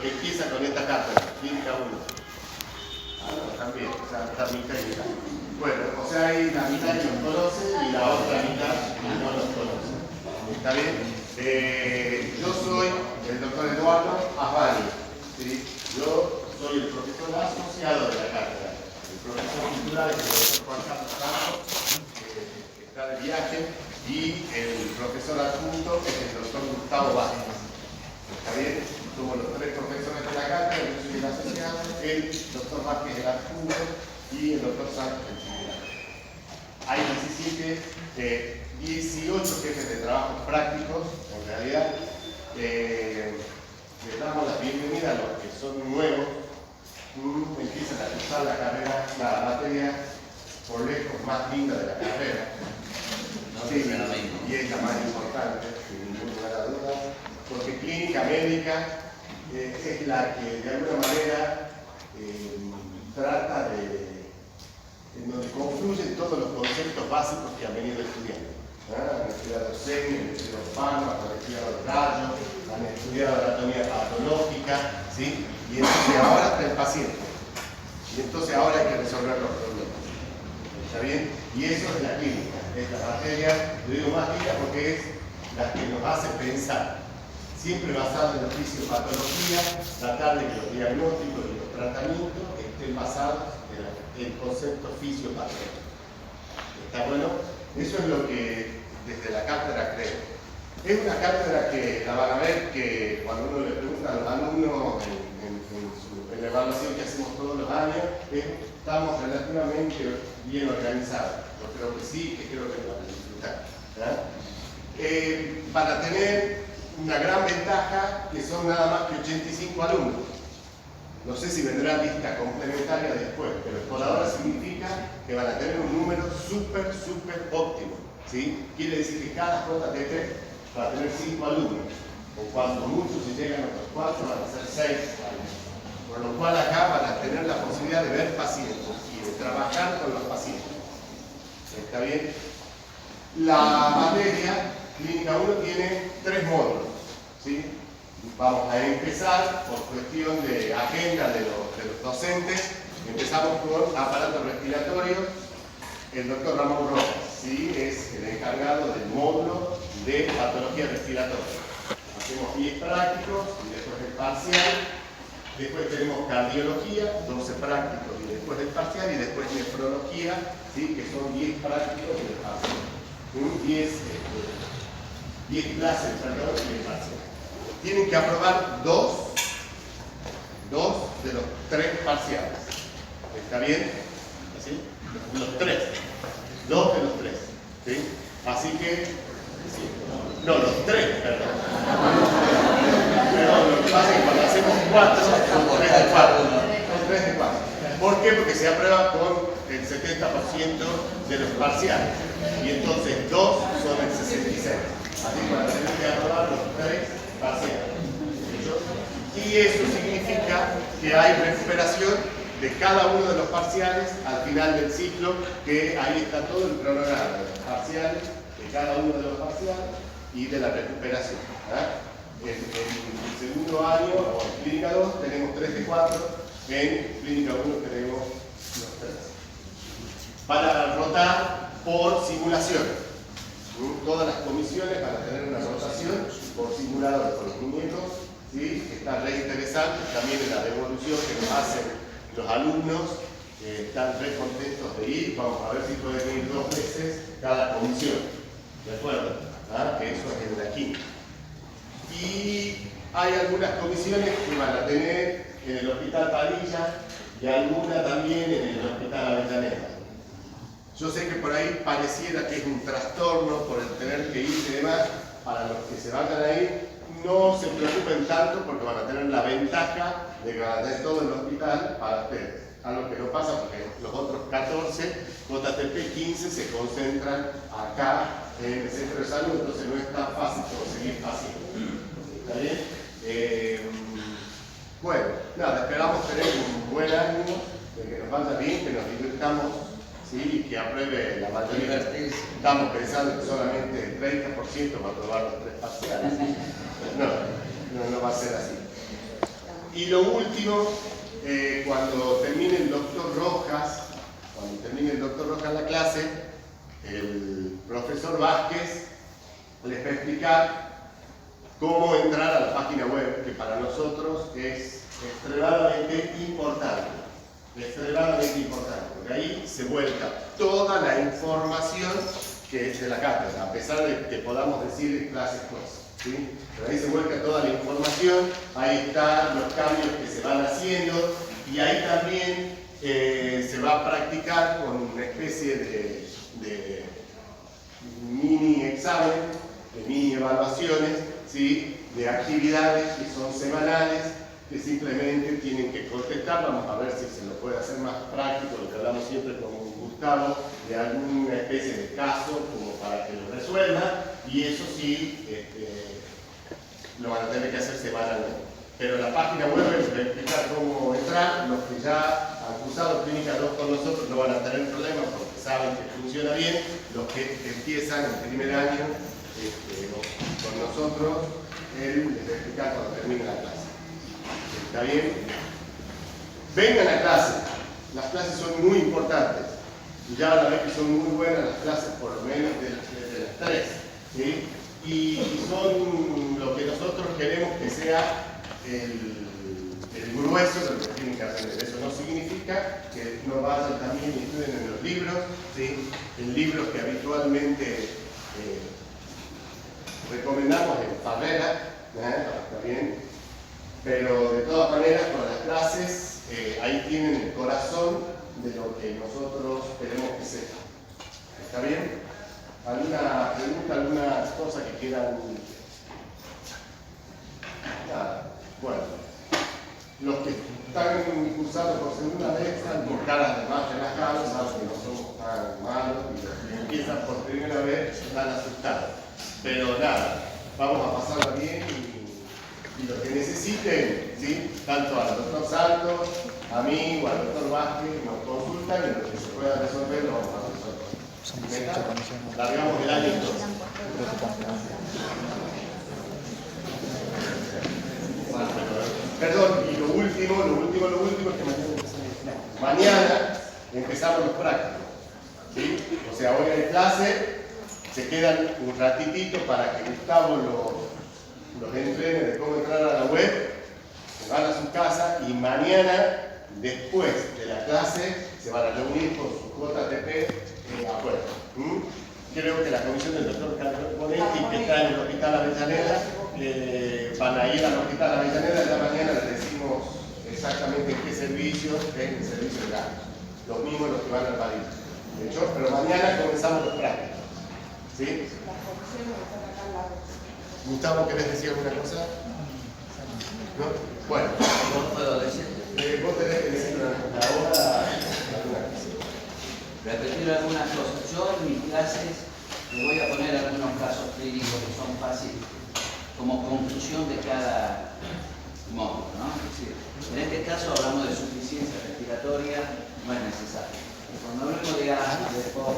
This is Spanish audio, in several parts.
que empieza con esta cátedra, clínica 1. También, o sea, está mitad y mitad. Bueno, o sea, hay la mitad que los conoce y la otra mitad que no los conoce. ¿Está bien? Yo soy el doctor Eduardo Afani, ¿sí? Yo soy el profesor asociado de la cátedra. El profesor titular es el doctor Juan Carlos Campos, que está de viaje, y el profesor adjunto es el doctor Gustavo Vázquez. ¿Está bien? Somos los tres profesores de la cátedra, yo soy el asociado, el doctor Vázquez el adjunto y el doctor Santos el titular. Hay 18 jefes de trabajo prácticos, en realidad. Les damos la bienvenida a los que son nuevos, empiezan a cursar la carrera, la materia por lejos más linda de la carrera. Sí, y es la más importante, sin ningún lugar a dudas, porque clínica médica es la que de alguna manera trata en donde confluyen todos los conceptos básicos que han venido estudiando. Han estudiado semen, han estudiado fármacos, han estudiado rayos, han estudiado anatomía patológica, ¿sí? Y entonces ahora está el paciente. Y entonces ahora hay que resolver los problemas. ¿Está bien? Y eso es la clínica. Es la materia, yo digo más linda porque es la que nos hace pensar. Siempre basado en la fisiopatología, tratar de que los diagnósticos y los tratamientos estén basados en el concepto fisiopatológico. ¿Está bueno? Eso es lo que desde la cátedra creo. Es una cátedra que la van a ver que cuando uno le pregunta a los alumnos en la evaluación que hacemos todos los años, estamos relativamente bien organizados. Yo creo que sí, que creo que lo van a disfrutar. Van a tener una gran ventaja que son nada más que 85 alumnos. No sé si vendrá lista complementaria después, pero por ahora significa que van a tener un número súper óptimo, ¿sí? Quiere decir que cada JTP va a tener 5 alumnos, o cuando muchos si llegan otros 4 van a ser 6 alumnos. Por lo cual acá van a tener la posibilidad de ver pacientes y de trabajar con los pacientes. ¿Está bien? La materia Clínica 1 tiene 3 módulos, ¿sí? Vamos a empezar por cuestión de agenda de los docentes. Empezamos con aparato respiratorio. El doctor Ramón Rojas, ¿sí? Es el encargado del módulo de patología respiratoria. Hacemos 10 prácticos y después el parcial. Después tenemos cardiología, 12 prácticos y después el parcial. Y después nefrología, ¿sí? Que son 10 prácticos y el parcial. 10 clases, perdón, y el parcial. Tienen que aprobar 2 de los 3 parciales. ¿Está bien? ¿Así? Los 3. 2 de los 3. ¿Sí? Así que... No, los 3, perdón. Perdón, lo que pasa es que cuando hacemos 4, son 3 de 4. Son 3 de 4. ¿Por qué? Porque se aprueba con el 70% de los parciales. Y entonces 2 son el 66. Así que van a tener que aprobar los 3 parciales. Y eso significa que hay recuperación de cada uno de los parciales al final del ciclo, que ahí está todo el cronograma de los parciales, de cada uno de los parciales y de la recuperación. En el segundo año, o en Clínica 2, tenemos 3 de 4, en Clínica 1 tenemos los 3. Para rotar por simulación. Todas las comisiones van a tener una rotación por simulador, por los muñecos, ¿sí? Que está re interesante, también en la devolución que nos hacen los alumnos, están re contentos de ir. Vamos a ver si pueden ir 2 veces cada comisión, ¿de acuerdo? Que eso es en la quinta. Y hay algunas comisiones que van a tener en el Hospital Padilla y alguna también en el Hospital Avellaneda. Yo sé que por ahí pareciera que es un trastorno por el tener que ir y demás. Para los que se vayan a ir, no se preocupen tanto porque van a tener la ventaja de que van a tener todo el hospital para ustedes. Algo que no pasa porque los otros 14, JTP 15, se concentran acá en el centro de salud, entonces no es tan fácil conseguir pacientes. ¿Está bien? Bueno, nada, esperamos tener un buen ánimo, de que nos vaya bien, que nos divirtamos. Sí, que apruebe la mayoría. Estamos pensando que solamente el 30% va a aprobar los 3 parciales. No va a ser así. Y lo último, cuando termine el doctor Rojas, la clase, el profesor Vázquez les va a explicar cómo entrar a la página web, que para nosotros es extremadamente importante. Extremadamente importante, porque ahí se vuelca toda la información que es de la cátedra, a pesar de que podamos decir clases pues. ¿Sí? Pero ahí se vuelca toda la información, ahí están los cambios que se van haciendo y ahí también se va a practicar con una especie de mini examen, de mini evaluaciones, ¿sí? De actividades que son semanales, que simplemente tienen que contestar. Vamos a ver si se lo puede hacer más práctico, lo que hablamos siempre con Gustavo, de alguna especie de caso como para que lo resuelva, y eso sí lo van a tener que hacer semanalmente. Pero la página web les va a explicar cómo entrar. Los que ya han cursado Clínica 2 con nosotros no van a tener problemas porque saben que funciona bien. Los que empiezan el primer año con nosotros, él les va a explicar cuando termine la clase. ¿Está bien? Vengan a clase. Las clases son muy importantes. Ya la vez que son muy buenas las clases, por lo menos de las 3. ¿Sí? Y son lo que nosotros queremos que sea el grueso de lo que tienen que aprender. Eso no significa que no vayan también y estudien en los libros, ¿sí? En libros que habitualmente recomendamos en Farrera, está bien, pero de todas maneras con las clases ahí tienen el corazón de lo que nosotros queremos que sea. ¿Está bien? ¿Alguna pregunta, alguna cosa que quieran? Nada. Bueno, los que están cursando por segunda vez están con caras de más relajados, saben que no somos tan malos, y los que empiezan por primera vez están asustados. Pero nada, vamos a pasarla bien y lo que necesiten, ¿sí? Tanto al doctor Santos, a mí o al doctor Vázquez, nos consultan y lo que se pueda resolver lo vamos a resolver. Largamos el año entonces. Perdón, y lo último es que mañana empezamos los prácticos. ¿Sí? O sea, hoy hay clase, se quedan un ratitito para que Gustavo los entrene de cómo entrar a la web, se van a su casa y mañana, después de la clase, se van a reunir con su JTP afuera. Creo que la comisión del doctor Carbonetti, que está en el Hospital Avellaneda, van a ir al Hospital Avellaneda. Ya mañana les decimos exactamente en qué servicio, es el servicio de gas. Los mismos los que van al país. De hecho, pero mañana comenzamos los prácticos. ¿Sí? Gustavo, ¿querés decir alguna cosa? ¿No? Bueno. ¿Cómo puedo decir? Vos tenés que decir ahora alguna cosa. Repetir algunas cosas. Yo en mis clases le voy a poner algunos casos clínicos que son fáciles, como conclusión de cada módulo, ¿no? Es decir, en este caso hablamos de insuficiencia respiratoria, no es necesario. Cuando hablamos de asma, de EPOC,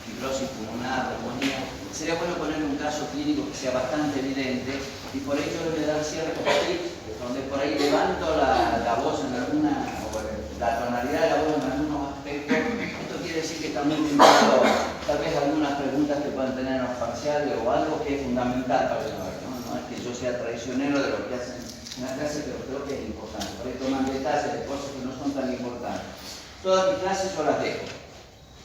fibrosis pulmonar, neumonía, sería bueno poner un caso clínico que sea bastante evidente y por ello le voy a dar ciertos tips, donde por ahí levanto la voz en alguna, o la tonalidad de la voz en algunos aspectos. Esto quiere decir que también vinculado tal vez algunas preguntas que puedan tener en los parciales o algo que es fundamental para el saber, ¿no? No es que yo sea traicionero de lo que hacen en la clase, pero creo que es importante. Por ahí toman detalles de cosas que no son tan importantes. Todas mis clases yo las dejo.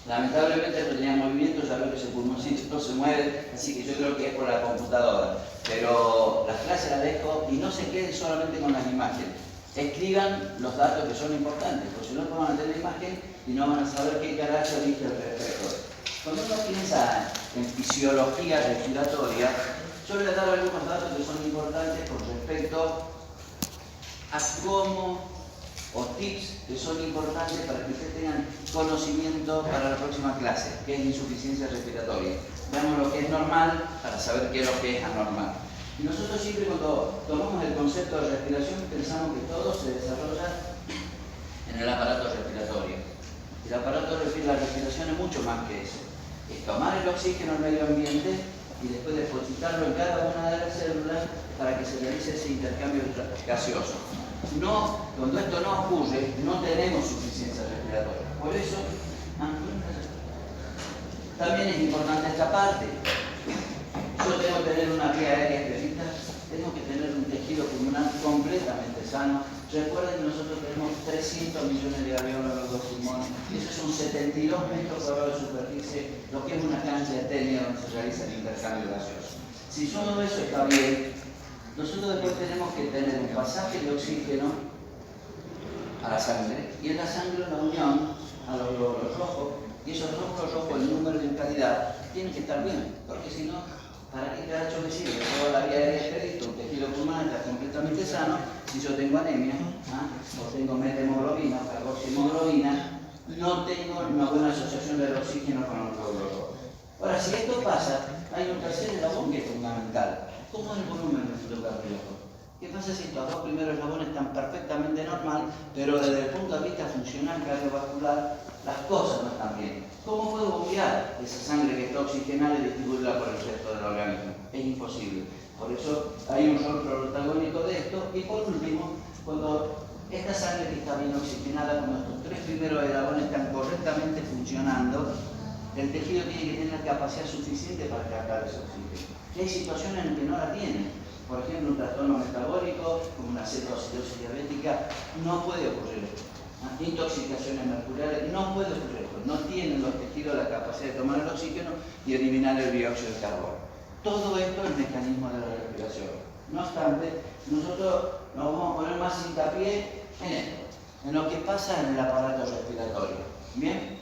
Lamentablemente no tenía movimiento, ya veo que ese pulmoncito no se mueve, así que yo creo que es por la computadora. Pero las clases las dejo y no se queden solamente con las imágenes. Escriban los datos que son importantes, porque si no, no van a tener imagen y no van a saber qué carajo dice el respecto. Cuando uno piensa en fisiología respiratoria, yo le voy a dar algunos datos que son importantes con respecto a cómo, o tips que son importantes para que ustedes tengan conocimiento para la próxima clase, que es insuficiencia respiratoria. Veamos lo que es normal para saber qué es lo que es anormal. Y nosotros siempre cuando tomamos el concepto de respiración pensamos que todo se desarrolla en el aparato respiratorio. El aparato de la respiración es mucho más que eso. Es tomar el oxígeno al medio ambiente y después depositarlo en cada una de las células para que se realice ese intercambio gaseoso. Cuando esto no ocurre, no tenemos suficiencia respiratoria. Por eso, también es importante esta parte. Yo tengo que tener una vía aérea expedita, tengo que tener un tejido pulmonar completamente sano. Recuerden que nosotros tenemos 300 millones de alveolos en los dos pulmones, esos son 72 metros cuadrados de superficie, lo que es una cancha de tenis donde se realiza el intercambio gaseoso. Si todo eso está bien, nosotros después tenemos que tener un pasaje de oxígeno a la sangre, y en la sangre una unión a los glóbulos rojos, y esos glóbulos rojos, el número de calidad, tienen que estar bien, porque si no, ¿para qué carajo me sirve? Toda la vía aérea expedita, un tejido pulmonar está completamente sano. Si yo tengo anemia, o tengo methemoglobina, o carboximoglobina, no tengo una buena asociación del oxígeno con el glóbulo rojo. Ahora, si esto pasa, hay un tercer eslabón que es fundamental. ¿Cómo es el volumen del flujo cardíaco? ¿Qué pasa si estos dos primeros eslabones están perfectamente normal, pero desde el punto de vista funcional cardiovascular, las cosas no están bien? ¿Cómo puedo bombear esa sangre que está oxigenada y distribuirla por el resto del organismo? Es imposible. Por eso hay un rol protagónico de esto. Y por último, cuando esta sangre que está bien oxigenada, cuando estos tres primeros eslabones están correctamente funcionando, el tejido tiene que tener la capacidad suficiente para captar ese oxígeno. Y hay situaciones en que no la tiene. Por ejemplo, un trastorno metabólico, como una cetoacidosis diabética, no puede ocurrir. Intoxicaciones mercuriales, no puede ocurrir. No tienen los tejidos la capacidad de tomar el oxígeno y eliminar el dióxido de carbono. Todo esto es el mecanismo de la respiración. No obstante, nosotros nos vamos a poner más hincapié en esto, en lo que pasa en el aparato respiratorio. ¿Bien?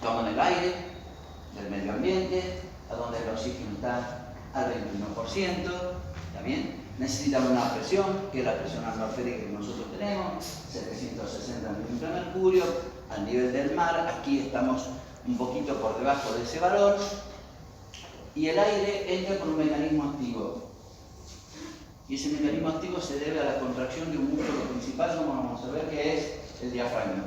Toman el aire del medio ambiente, a donde el oxígeno está al 21%, ¿también? Necesitan una presión, que es la presión atmosférica que nosotros tenemos, 760 milímetros de mercurio, al nivel del mar. Aquí estamos un poquito por debajo de ese valor, y el aire entra por un mecanismo activo. Y ese mecanismo activo se debe a la contracción de un músculo principal, como vamos a ver, que es el diafragma.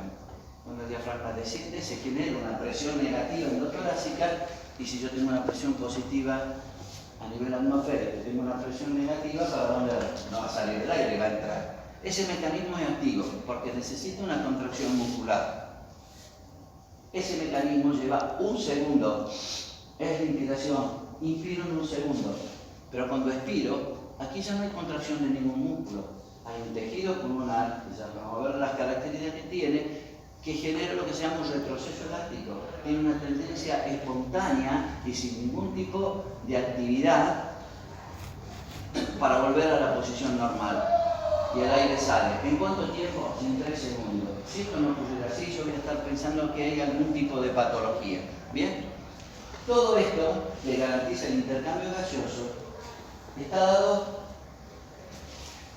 Cuando el diafragma desciende, se genera una presión negativa endotorácica, y si yo tengo una presión positiva a nivel atmosférico, tengo una presión negativa, ¿para dónde no va a salir el aire? Va a entrar. Ese mecanismo es activo porque necesita una contracción muscular. Ese mecanismo lleva un segundo. Es la inspiración. Inspiro en un segundo. Pero cuando expiro, aquí ya no hay contracción de ningún músculo. Hay un tejido pulmonar, que ya vamos a ver las características que tiene, que genera lo que se llama un retroceso elástico. Tiene una tendencia espontánea y sin ningún tipo de actividad para volver a la posición normal. Y el aire sale. ¿En cuánto tiempo? En 3 segundos. Si esto no ocurriera así, yo voy a estar pensando que hay algún tipo de patología. ¿Bien? Todo esto le garantiza el intercambio gaseoso. Está dado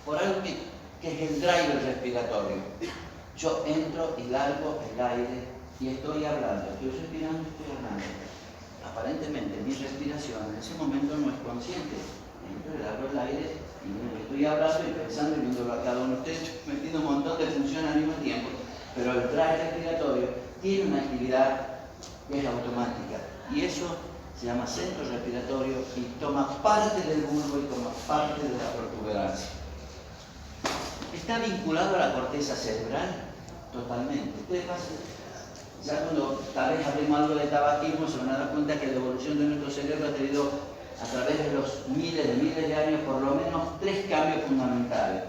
por algo que es el driver respiratorio. Yo entro y largo el aire y estoy hablando, estoy respirando, estoy hablando. Aparentemente mi respiración en ese momento no es consciente. Entro y largo el aire y estoy hablando y pensando y viéndolo a cada uno de ustedes, metiendo un montón de funciones al mismo tiempo. Pero el drive respiratorio tiene una actividad que es automática y eso se llama centro respiratorio y toma parte del bulbo y toma parte de la protuberancia. ¿Está vinculado a la corteza cerebral? Totalmente. Ustedes pasan, ya cuando tal vez hablemos algo de tabaquismo, se van a dar cuenta que la evolución de nuestro cerebro ha tenido a través de los miles de años por lo menos 3 cambios fundamentales.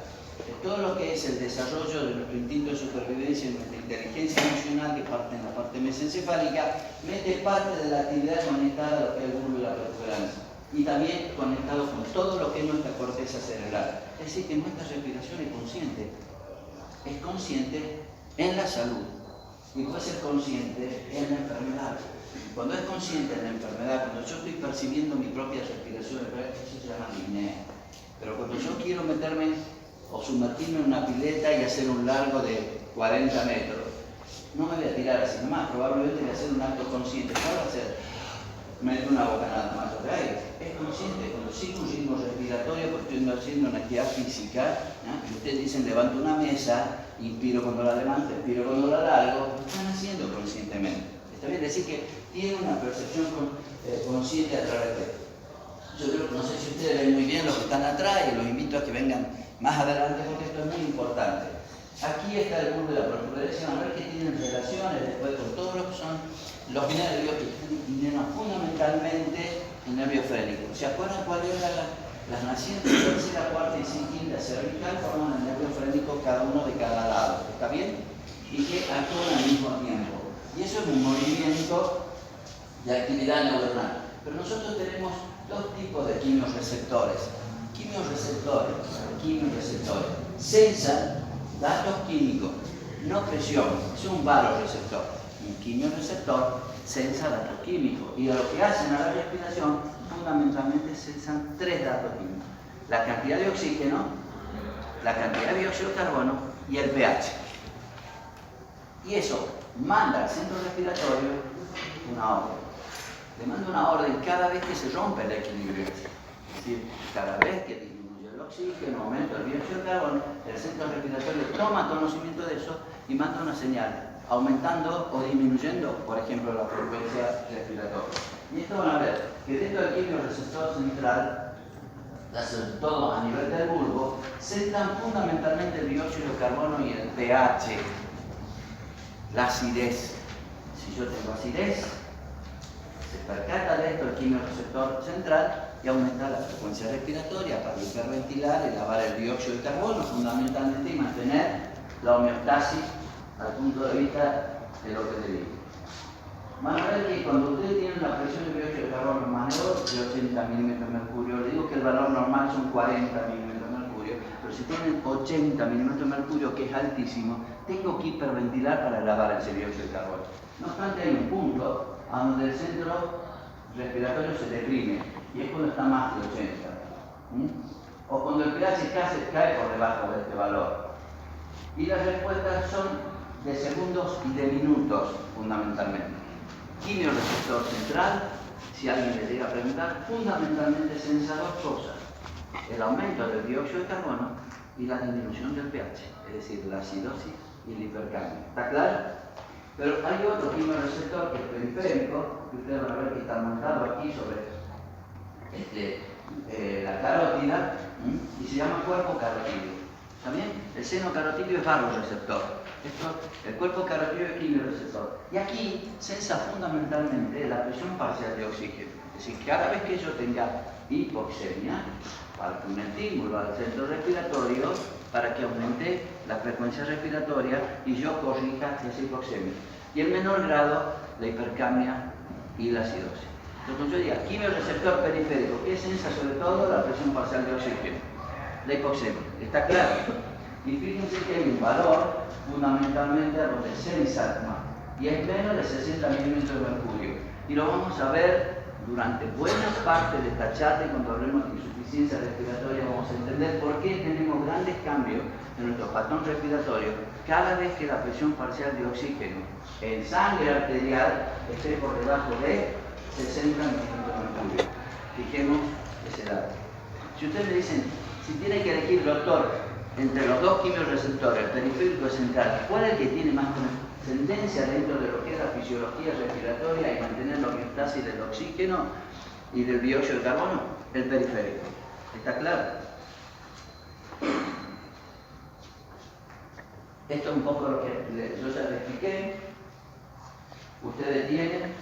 Todo lo que es el desarrollo de nuestro instinto de supervivencia y nuestra inteligencia emocional, que parte en la parte mesencefálica, mete parte de la actividad conectada a lo que es el bulbo y la protuberancia. Y también conectado con todo lo que es nuestra corteza cerebral. Es decir, que nuestra respiración es consciente en la salud y puede ser consciente en la enfermedad. Cuando es consciente en la enfermedad, cuando yo estoy percibiendo mi propia respiración, eso se llama apnea. Pero cuando yo quiero meterme o sumergirme en una pileta y hacer un largo de 40 metros, no me voy a tirar así nomás, probablemente voy a hacer un acto consciente. ¿Qué voy a hacer? Meter una bocanada más de aire. Es consciente, cuando sigo un ritmo respiratorio, porque estoy haciendo una actividad física, y ustedes dicen levanto una mesa, inspiro cuando la levanto, expiro cuando la largo, lo están haciendo conscientemente. Está bien decir que tiene una percepción consciente a través de esto. Yo creo, no sé si ustedes ven muy bien los que están atrás y los invito a que vengan más adelante porque esto es muy importante. Aquí está el bulbo de la protuberancia, van a ver que tienen relaciones después con todo lo que son los nervios y fundamentalmente el nervio frénico. ¿Se acuerdan cuáles eran las nacientes tercera, cuarta y quinta cervical? Forman el nervio frénico cada uno de cada lado, ¿está bien? Y que actúan al mismo tiempo. Y eso es un movimiento de actividad neuronal. Pero nosotros tenemos dos tipos de quimiorreceptores. Quimiorreceptores sensan datos químicos, no presión, es un varoreceptor. Un quimiorreceptor sensa datos químicos y a lo que hacen a la respiración fundamentalmente sensan tres datos químicos: la cantidad de oxígeno, la cantidad de dióxido de carbono y el pH. Y eso manda al centro respiratorio una orden. Le manda una orden cada vez que se rompe el equilibrio. Es decir, cada vez que disminuye el oxígeno, aumenta el dióxido de carbono, el centro respiratorio toma conocimiento de eso y manda una señal, aumentando o disminuyendo, por ejemplo, la frecuencia respiratoria. Y esto van a ver que dentro del quimiorreceptor central, sobre todo a nivel del bulbo, sentan fundamentalmente el dióxido de carbono y el pH, la acidez. Si yo tengo acidez, se percata de esto el quimiorreceptor central y aumenta la frecuencia respiratoria para hiperventilar, elevar el dióxido de carbono fundamentalmente y mantener la homeostasis al punto de vista de lo que te digo. Van a ver que cuando ustedes tienen la presión de dióxido de carbono mayor de 80 milímetros de mercurio, le digo que el valor normal son 40 milímetros de mercurio, pero si tienen 80 milímetros de mercurio, que es altísimo, tengo que hiperventilar para elevar ese dióxido de carbono. No obstante, hay un punto a donde el centro respiratorio se deprime, y es cuando está más de 80. O cuando el pH cae por debajo de este valor. Y las respuestas son de segundos y de minutos, fundamentalmente. Quimiorreceptor central, si alguien le llega a preguntar, fundamentalmente sensa dos cosas: el aumento del dióxido de carbono y la disminución del pH, es decir, la acidosis y el hipercambio. ¿Está claro? Pero hay otro quimiorreceptor que es periférico, que ustedes van a ver que está montado aquí sobre la carótida, y se llama cuerpo carotídeo. ¿También? El seno carotídeo es varoreceptor. El cuerpo carotídeo es quimiorreceptor. Y aquí sensa fundamentalmente la presión parcial de oxígeno. Es decir, cada vez que yo tenga hipoxemia, falta un estímulo al centro respiratorio para que aumente la frecuencia respiratoria y yo corrija esa hipoxemia. Y en menor grado, la hipercamia y la acidosis. Entonces yo diría, quimiorreceptor periférico, que sensa sobre todo la presión parcial de oxígeno, la hipoxemia. ¿Está claro? Y fíjense que hay un valor fundamentalmente a donde sensa más, y es menos de 60 milímetros de mercurio. Y lo vamos a ver durante buena parte de esta charla, y cuando hablemos de insuficiencia respiratoria vamos a entender por qué tenemos grandes cambios en nuestro patrón respiratorio cada vez que la presión parcial de oxígeno en sangre arterial esté por debajo de 60 milímetros de mercurio. Fijemos ese dato. Si ustedes me dicen, si tiene que elegir, doctor, entre los dos quimiorreceptores, el periférico y el central, ¿cuál es el que tiene más tendencia dentro de lo que es la fisiología respiratoria y mantener la homeostasis del oxígeno y del dióxido de carbono? El periférico. ¿Está claro? Esto es un poco lo que yo ya les expliqué. Ustedes tienen,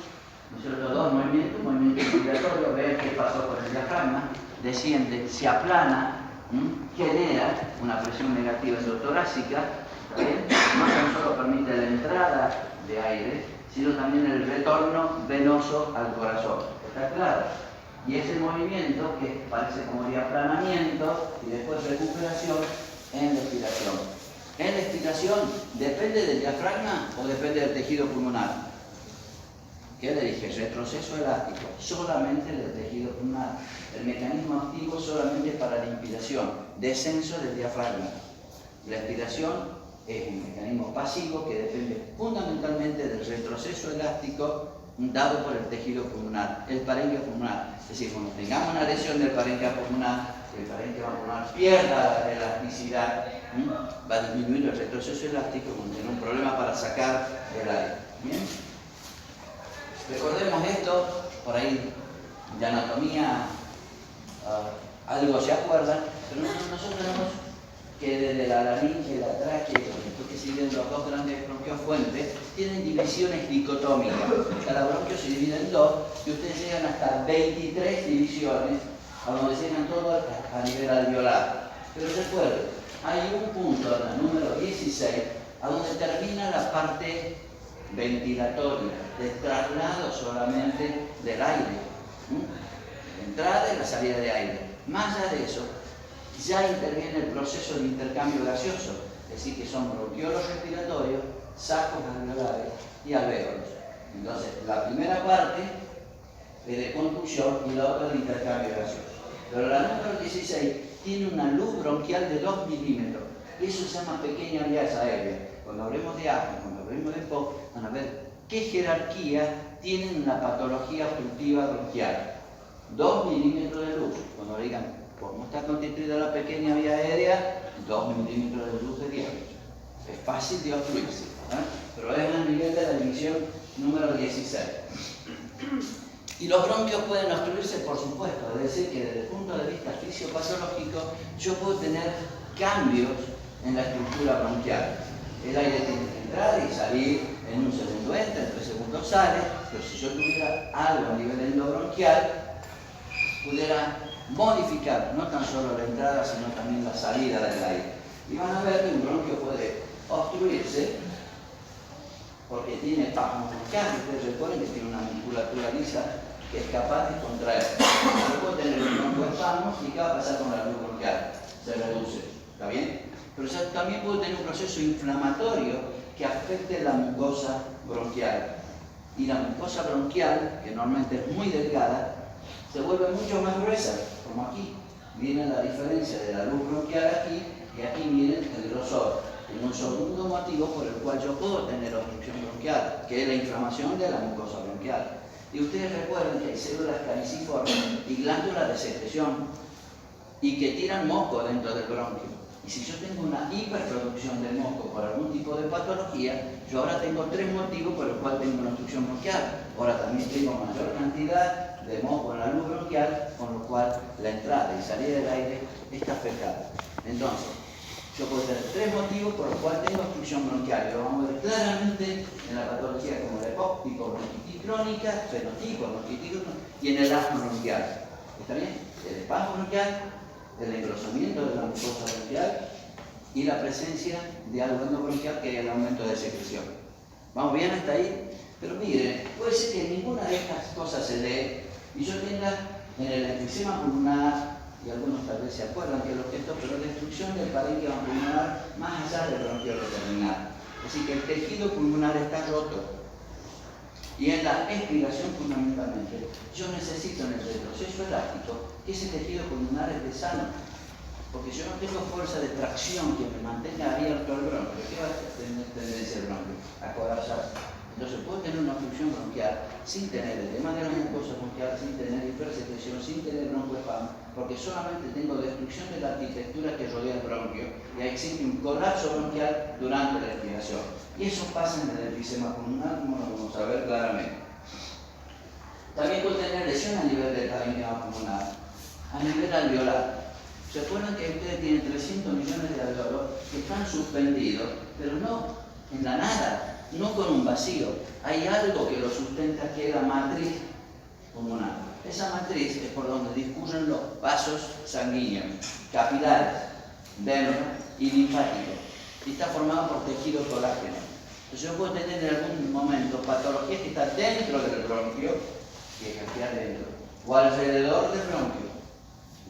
nosotros dos movimientos, movimiento respiratorio, ven qué pasó con el diafragma, desciende, se aplana, genera una presión negativa endotorácica, no tan solo permite la entrada de aire, sino también el retorno venoso al corazón. ¿Está claro? Y ese movimiento que parece como diaplanamiento y después recuperación en la expiración. En la expiración, ¿depende del diafragma o depende del tejido pulmonar? ¿Qué le dije? Retroceso elástico, solamente del tejido pulmonar. El mecanismo activo solamente para la inspiración, descenso del diafragma. La expiración es un mecanismo pasivo que depende fundamentalmente del retroceso elástico dado por el tejido pulmonar, el parénquima pulmonar. Es decir, cuando tengamos una lesión del parénquima pulmonar, el parénquima pulmonar pierda la elasticidad, va a disminuir el retroceso elástico cuando tiene un problema para sacar el aire. ¿Bien? Recordemos esto, por ahí, de anatomía algo se acuerdan, pero nosotros vemos que desde la laringe y la tráquea, estos que siguen los dos grandes bronquios fuentes, tienen divisiones dicotómicas. Cada bronquio se divide en dos y ustedes llegan hasta 23 divisiones, a donde llegan todos a nivel alveolar. Pero recuerden, hay un punto, el número 16, a donde termina la parte ventilatoria, de traslado solamente del aire, la entrada y la salida de aire. Más allá de eso, ya interviene el proceso de intercambio gaseoso, es decir, que son bronquiolos respiratorios, sacos alveolares y alvéolos. Entonces, la primera parte es de conducción y la otra de intercambio gaseoso. Pero la número 16 tiene una luz bronquial de 2 milímetros y eso se llama pequeña vía aérea. Cuando hablemos de asma, cuando hablemos de POC, van a ver qué jerarquía tienen la patología obstructiva bronquial. 2 milímetros de luz. Cuando digan cómo está constituida la pequeña vía aérea, 2 milímetros de luz de diámetro. Es fácil de obstruirse, pero es a nivel de la división número 16. Y los bronquios pueden obstruirse, por supuesto, es decir, que desde el punto de vista fisiopatológico yo puedo tener cambios en la estructura bronquial. El aire tiene que entrar y salir, en un segundo entra, en 3 segundos sale, pero si yo tuviera algo a nivel endobronquial, pudiera modificar no tan solo la entrada, sino también la salida del aire. Y van a ver que un bronquio puede obstruirse porque tiene espasmos bronquiales. Ustedes recuerden que tiene una musculatura lisa que es capaz de contraer. Yo puedo tener un broncoespasmo y ¿qué va a pasar con la luz bronquial? Se reduce, ¿está bien? Pero también puede tener un proceso inflamatorio que afecte la mucosa bronquial. Y la mucosa bronquial, que normalmente es muy delgada, se vuelve mucho más gruesa, como aquí. Viene la diferencia de la luz bronquial aquí y aquí viene el grosor. En un segundo motivo por el cual yo puedo tener obstrucción bronquial, que es la inflamación de la mucosa bronquial. Y ustedes recuerden que hay células caliciformes y glándulas de secreción y que tiran moco dentro del bronquio. Y si yo tengo una hiperproducción de moco por algún tipo de patología, yo ahora tengo 3 motivos por los cuales tengo una obstrucción bronquial. Ahora también tengo mayor cantidad de moco en la luz bronquial, con lo cual la entrada y salida del aire está afectada. Entonces, yo puedo tener 3 motivos por los cuales tengo obstrucción bronquial. Y lo vamos a ver claramente en la patología como la EPOC, tipo bronquitis crónica, fenotipo, bronquitis crónica, y en el asma bronquial. ¿Está bien? El espasmo bronquial, el engrosamiento de la mucosa bronquial y la presencia de algo endobronquial que es el aumento de secreción. ¿Vamos bien hasta ahí? Pero miren, puede ser que ninguna de estas cosas se dé y yo tenga en el enfisema pulmonar, y algunos tal vez se acuerdan que pero destrucción del parénquima pulmonar más allá del bronquiolo terminal. Así que el tejido pulmonar está roto. Y en la expiración fundamentalmente, yo necesito en el retroceso elástico que ese tejido pulmonar esté sano. Porque yo no tengo fuerza de tracción que me mantenga abierto el bronquio. ¿Qué va a tener tendencia el bronquio? A colapsarse. Entonces puedo tener una obstrucción bronquial sin tener edema de la mucosa bronquial, sin tener hipersecreción, sin tener broncoespasmo, porque solamente tengo destrucción de la arquitectura que rodea el bronquio y ahí existe un colapso bronquial durante la respiración. Y eso pasa en el enfisema pulmonar, como lo vamos a ver claramente. También puedo tener lesión a nivel del parénquima pulmonar, a nivel alveolar. ¿Se acuerdan que ustedes tienen 300 millones de alveolos que están suspendidos, pero no en la nada? No con un vacío, hay algo que lo sustenta, que es la matriz pulmonar. Esa matriz es por donde discurren los vasos sanguíneos, capilares, venos y linfáticos. Y está formado por tejido colágeno. Entonces yo puedo tener en algún momento patologías que están dentro del bronquio, que es aquí adentro, o alrededor del bronquio.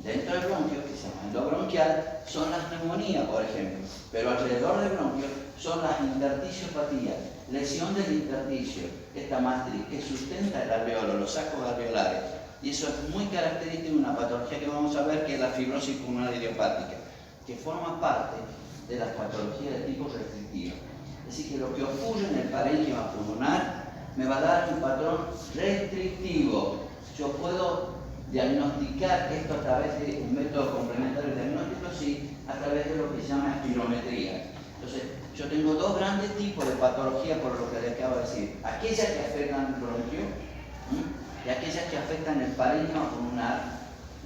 Dentro del bronquio, que se llama endobronquial, son las neumonías, por ejemplo, pero alrededor del bronquio son las interticiopatías, lesión del interticio, esta matriz que sustenta el alveolo, los sacos alveolares. Y eso es muy característico de una patología que vamos a ver, que es la fibrosis pulmonar idiopática, que forma parte de las patologías de tipo restrictivo. Es decir, que lo que ocurre en el parénquima pulmonar me va a dar un patrón restrictivo. Yo puedo diagnosticar esto a través de un método complementario de diagnóstico, sí, a través de lo que se llama espirometría. Entonces, yo tengo 2 grandes tipos de patología por lo que les acabo de decir. Aquellas que afectan el bronquio y aquellas que afectan el parénquima pulmonar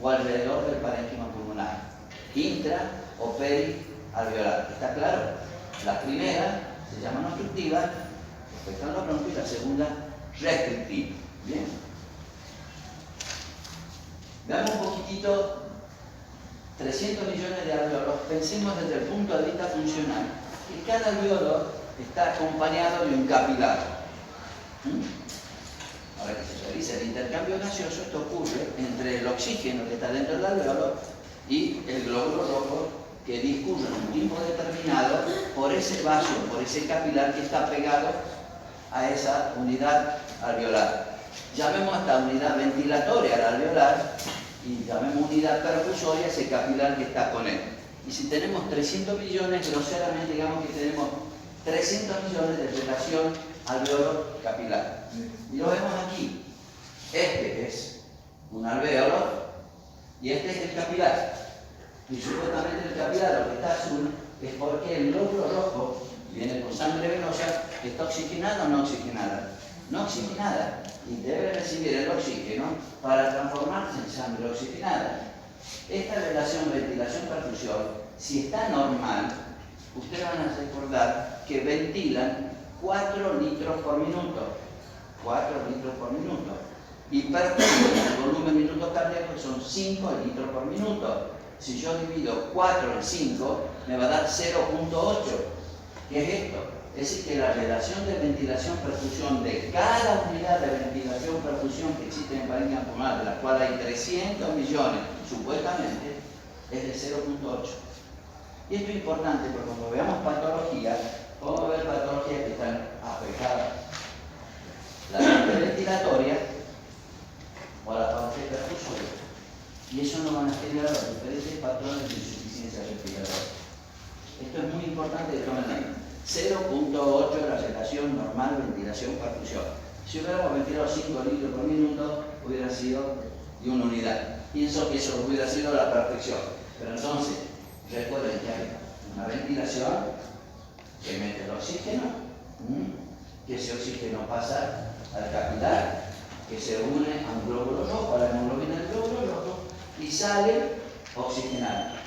o alrededor del parénquima pulmonar, intra o perialveolar. ¿Está claro? La primera se llama obstructiva, respecto a los bronquios, y la segunda restrictiva. Bien. Veamos un poquitito 300 millones de alveolos. Pensemos desde el punto de vista funcional que cada alveolo está acompañado de un capilar. Ahora que se realiza el intercambio gaseoso, esto ocurre entre el oxígeno que está dentro del alveolo y el glóbulo rojo que discurre en un tiempo determinado por ese vaso, por ese capilar que está pegado a esa unidad alveolar. Llamemos a esta unidad ventilatoria al alveolar y llamemos unidad perfusoria a ese capilar que está con él. Y si tenemos 300 millones, groseramente digamos que tenemos 300 millones de relación alveolo capilar. Y lo vemos aquí. Este es un alveolo y este es el capilar. Y supuestamente el capilar, lo que está azul, es porque el glóbulo rojo viene con sangre venosa, ¿está oxigenada o no oxigenada? No oxigenada. Y debe recibir el oxígeno para transformarse en sangre oxigenada. Esta relación ventilación-perfusión, si está normal, ustedes van a recordar que ventilan 4 litros por minuto. 4 litros por minuto. Y perfusión, el volumen minutos cardíacos son 5 litros por minuto. Si yo divido 4 en 5, me va a dar 0.8. ¿Qué es esto? Es decir, que la relación de ventilación-perfusión de cada unidad de ventilación-perfusión que existe en el parénquima pulmonar, de la cual hay 300 millones, supuestamente, es de 0.8. Y esto es importante porque cuando veamos patologías, podemos ver patologías que están afectadas a la parte ventilatoria o a la parte perfusoria. Y eso nos van a generar los diferentes patrones de insuficiencia respiratoria. Esto es muy importante que tomen nota. 0.8 la relación normal ventilación-perfusión. Si hubiéramos ventilado 5 litros por minuto, hubiera sido de una unidad. Pienso que eso hubiera sido la perfección. Pero entonces, recuerden que hay una ventilación que mete el oxígeno, que ese oxígeno pasa al capilar, que se une a un glóbulo rojo, a la hemoglobina del glóbulo rojo, y sale oxigenado.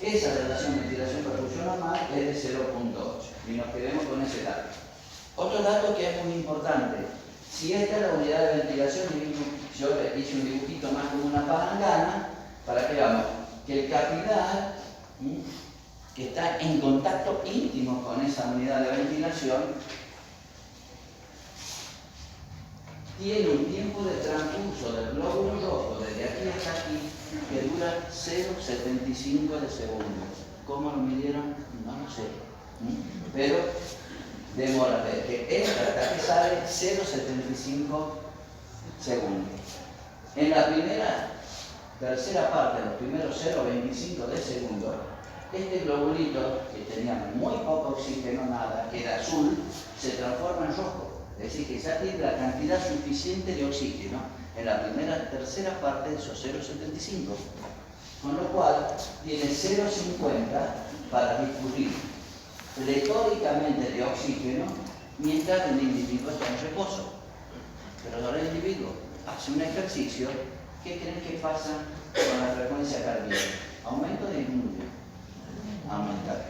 Esa relación ventilación-perfusión normal es de 0.8 y nos quedemos con ese dato. Otro dato que es muy importante, si esta es la unidad de ventilación, yo le hice un dibujito más como una palangana para que veamos que el capilar que está en contacto íntimo con esa unidad de ventilación tiene un tiempo de transcurso del glóbulo rojo desde aquí hasta aquí que dura 0,75 de segundo. ¿Cómo lo midieron? No lo sé. Pero demora de que entra hasta que sale 0,75 segundos. En la tercera parte, los primeros 0,25 de segundo, este globulito que tenía muy poco oxígeno, nada, que era azul, se transforma en rojo. Es decir, que ya tiene la cantidad suficiente de oxígeno en la tercera parte de esos 0,75. Con lo cual, tiene 0,50 para discurrir pletóricamente de oxígeno mientras el individuo está en reposo. Pero ahora el individuo hace un ejercicio, ¿qué creen que pasa con la frecuencia cardíaca? ¿Aumenta o disminuye? Aumenta.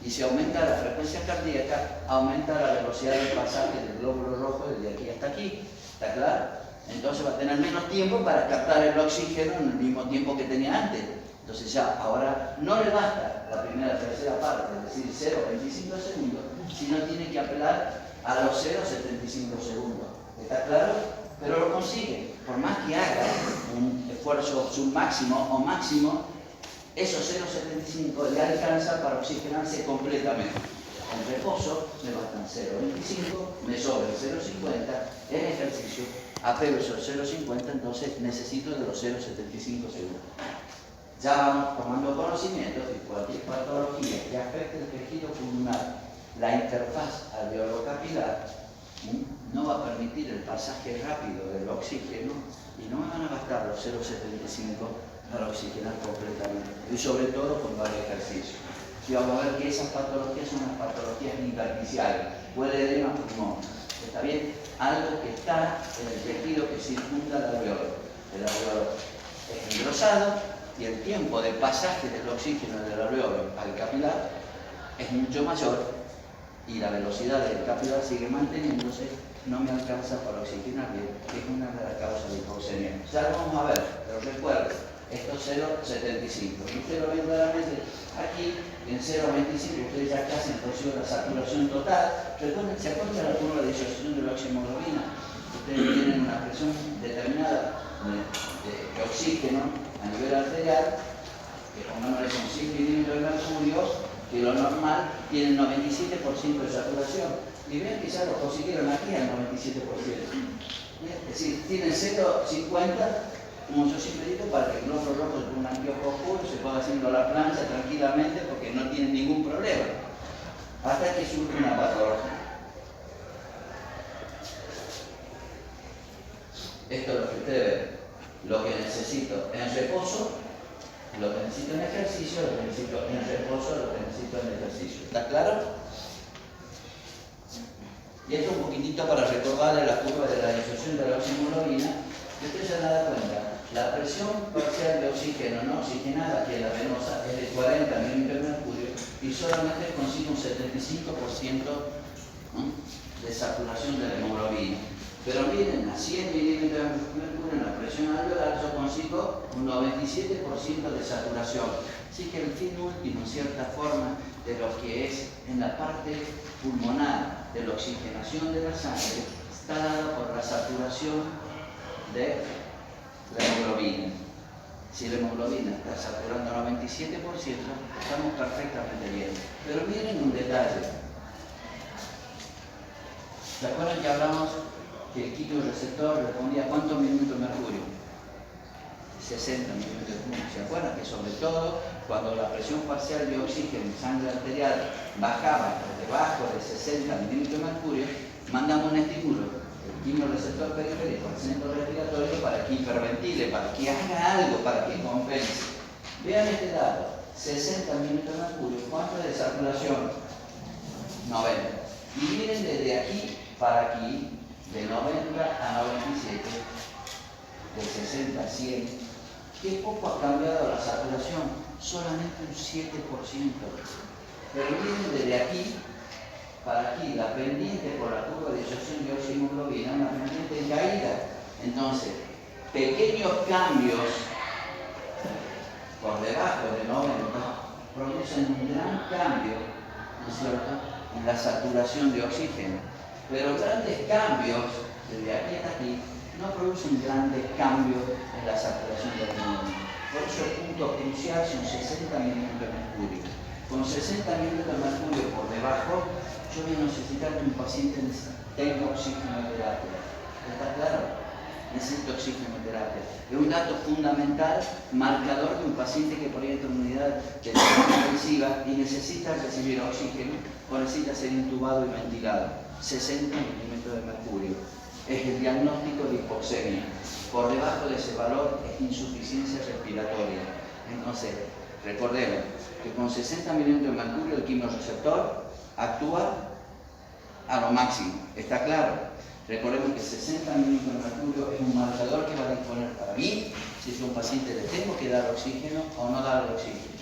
Y si aumenta la frecuencia cardíaca, aumenta la velocidad del pasaje del glóbulo rojo desde aquí hasta aquí. ¿Está claro? Entonces va a tener menos tiempo para captar el oxígeno en el mismo tiempo que tenía antes. Entonces ya ahora no le basta la tercera parte, es decir, 0,25 segundos, sino tiene que apelar a los 0,75 segundos. ¿Está claro? Pero lo consigue. Por más que haga un esfuerzo submáximo o máximo, esos 0,75 le alcanza para oxigenarse completamente. En reposo me bastan 0,25, me sobra el 0,50, en ejercicio apego esos 0,50, entonces necesito de los 0,75 segundos. Ya vamos tomando conocimiento de cualquier patología que afecte el tejido pulmonar, la interfaz alveolo-capilar, no va a permitir el pasaje rápido del oxígeno y no me van a bastar los 0,75 para oxigenar completamente, y sobre todo cuando hay ejercicio. Y vamos a ver que esas patologías son las patologías intersticiales, huele edema pulmón. ¿Está bien? Algo que está en el tejido que circunda el alveolo. es engrosado y el tiempo de pasaje del oxígeno del alveolo al capilar es mucho mayor y la velocidad del capilar sigue manteniéndose, no me alcanza para oxigenar bien, que es una de las causas de hipoxemia. Ya lo vamos a ver, pero recuerden, esto es 0,75. Y usted lo ven claramente aquí, en 0,25 ustedes ya casi han conseguido la saturación total. Recuerden, ¿se acuerdan de la curva de disociación de la oximoglobina? Ustedes tienen una presión determinada de oxígeno a nivel arterial, que pongámosle son 100 milímetros de mercurio, que lo normal tiene 97% de saturación. Y ven que ya lo consiguieron aquí al 97%. Es decir, tienen 0,50, como yo siempre digo, para que el globo rojo con un anteojo oscuro se pueda haciendo la plancha tranquilamente porque no tienen ningún problema. Hasta que surge una patología. Esto es lo que ustedes ven. Lo que necesito en reposo, lo que necesito en ejercicio, lo que necesito en reposo, lo que necesito en ejercicio. ¿Está claro? Y esto un poquitito para recordarle la curva de la disociación de la oximoglobina. Y usted se da cuenta, la presión parcial de oxígeno no oxigenada, que es la venosa, es de 40 milímetros de mercurio y solamente consigue un 75% de saturación de la hemoglobina. Pero miren, a 100 milímetros de mercurio en la presión alveolar yo consigo un 97% de saturación. Así que el fin último, en cierta forma, de lo que es en la parte pulmonar de la oxigenación de la sangre está dado por la saturación de la hemoglobina. Si la hemoglobina está saturando al 97%, estamos perfectamente bien. Pero miren un detalle. ¿Se acuerdan que hablamos que el quimioreceptor respondía a cuántos milímetros de mercurio? 60 milímetros de mercurio. ¿Se acuerdan que sobre todo cuando la presión parcial de oxígeno en sangre arterial bajaba por debajo de 60 milímetros de mercurio, mandamos un estímulo, el quimioreceptor periférico al centro respiratorio para que hiperventile, para que haga algo, para que compense? Vean este dato, 60 milímetros de mercurio, ¿cuánto es de saturación? 90. Y miren desde aquí para aquí, de 90 a 97, de 60 a 100, qué poco ha cambiado la saturación, solamente un 7%. Pero miren desde aquí para aquí, la pendiente por la curva de disociación de oximoglobina, una pendiente en caída. Entonces, pequeños cambios por debajo de 90 producen un gran cambio, ¿no es cierto?, en la saturación de oxígeno. Pero grandes cambios, desde aquí hasta aquí, no producen grandes cambios en la saturación del hemoglobina. Por eso el punto crucial son 60 milímetros de mercurio. Con 60 milímetros de mercurio por debajo, yo voy a necesitar que un paciente tenga oxigenoterapia. ¿Está claro? Necesito oxigenoterapia. Es un dato fundamental, marcador de un paciente que por ahí entra en una unidad de terapia intensiva y necesita recibir oxígeno o necesita ser intubado y ventilado. 60 milímetros de mercurio. Es el diagnóstico de hipoxemia. Por debajo de ese valor es insuficiencia respiratoria. Entonces, recordemos que con 60 milímetros de mercurio el quimioreceptor actúa a lo máximo. ¿Está claro? Recordemos que 60 milímetros de mercurio es un marcador que va a disponer para mí si es un paciente le tengo que dar oxígeno o no darle oxígeno.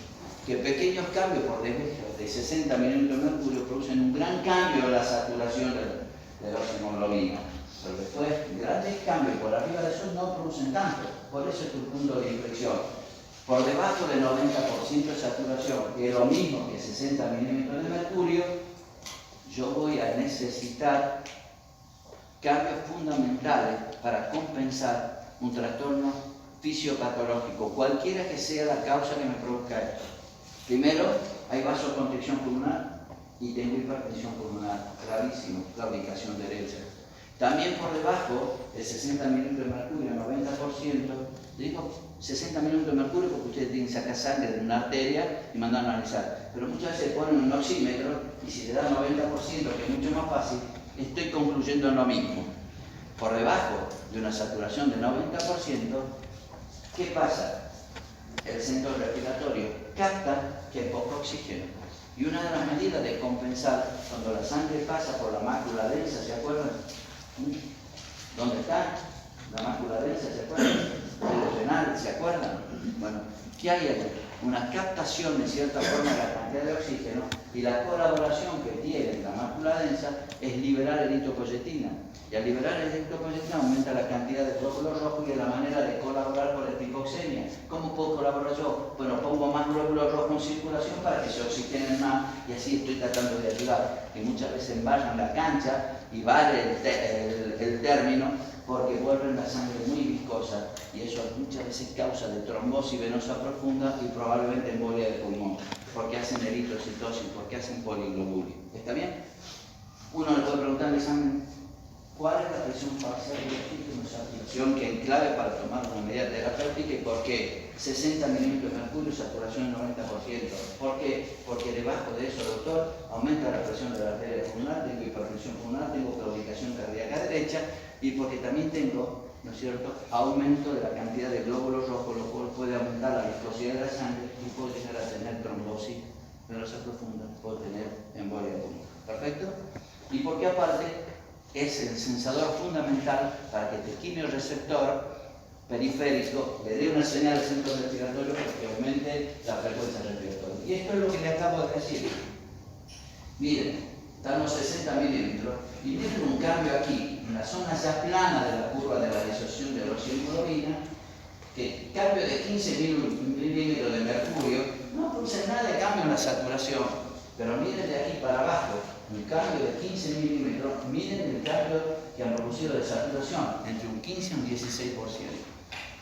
Que pequeños cambios por debajo de 60 milímetros de mercurio producen un gran cambio en la saturación de la hemoglobina. Pero después, grandes cambios por arriba de eso no producen tanto. Por eso es tu punto de inflexión. Por debajo del 90% de saturación, que es lo mismo que 60 milímetros de mercurio, yo voy a necesitar cambios fundamentales para compensar un trastorno fisiopatológico, cualquiera que sea la causa que me produzca esto. Primero, hay vasoconstricción pulmonar y tengo hipertensión pulmonar, gravísimo, claudicación derecha. También por debajo de 60 milímetros de mercurio, 90%, digo 60 milímetros de mercurio porque ustedes tienen que sacar sangre de una arteria y mandar a analizar. Pero muchas veces ponen un oxímetro y si le dan 90%, que es mucho más fácil, estoy concluyendo en lo mismo. Por debajo de una saturación de 90%, ¿qué pasa? El centro respiratorio capta que hay poco oxígeno. Y una de las medidas de compensar, cuando la sangre pasa por la mácula densa, ¿se acuerdan? ¿Dónde está? La mácula densa, ¿se acuerdan? renal, ¿se acuerdan? Bueno, ¿qué hay allí? Una captación de cierta forma de la cantidad de oxígeno y la colaboración que tiene la mácula densa es liberar eritropoyetina. Y al liberar el eritropoyetina aumenta la cantidad de glóbulos rojos y es la manera de colaborar con la hipoxemia. ¿Cómo puedo colaborar yo? Bueno, pongo más glóbulos rojos en circulación para que se oxigenen más y así estoy tratando de ayudar. Que muchas veces embarran la cancha y vale el término porque vuelven la sangre muy viscosa y eso muchas veces causa de trombosis venosa profunda y probablemente embolia de pulmón, porque hacen eritrocitosis, porque hacen poliglobulia. ¿Está bien? Uno le puede preguntar al examen, ¿cuál es la presión parcial de oxígeno de saturación que es clave para tomar una medida terapéutica y por qué? 60 milímetros de mercurio, saturación del 90%. ¿Por qué? Porque debajo de eso, doctor, aumenta la presión de la arteria pulmonar, tengo hipertensión pulmonar, tengo claudicación cardíaca derecha y porque también tengo, ¿no es cierto?, aumento de la cantidad de glóbulos rojos, lo cual puede aumentar la viscosidad de la sangre y puedo llegar a tener trombosis venosa profunda, puedo tener embolia de pulmón. ¿Perfecto? Y porque aparte es el sensador fundamental para que este quimioreceptor periférico le dé una señal al centro respiratorio para que aumente la frecuencia respiratoria. Y esto es lo que le acabo de decir. Miren, estamos 60 milímetros y miren un cambio aquí, en la zona ya plana de la curva de la disociación de la oxihemoglobina, que cambio de 15 milímetros de mercurio no produce nada de cambio en la saturación, pero miren de aquí para abajo, un cambio de 15 milímetros, miren el cambio que han producido de saturación, entre un 15 y un 16%.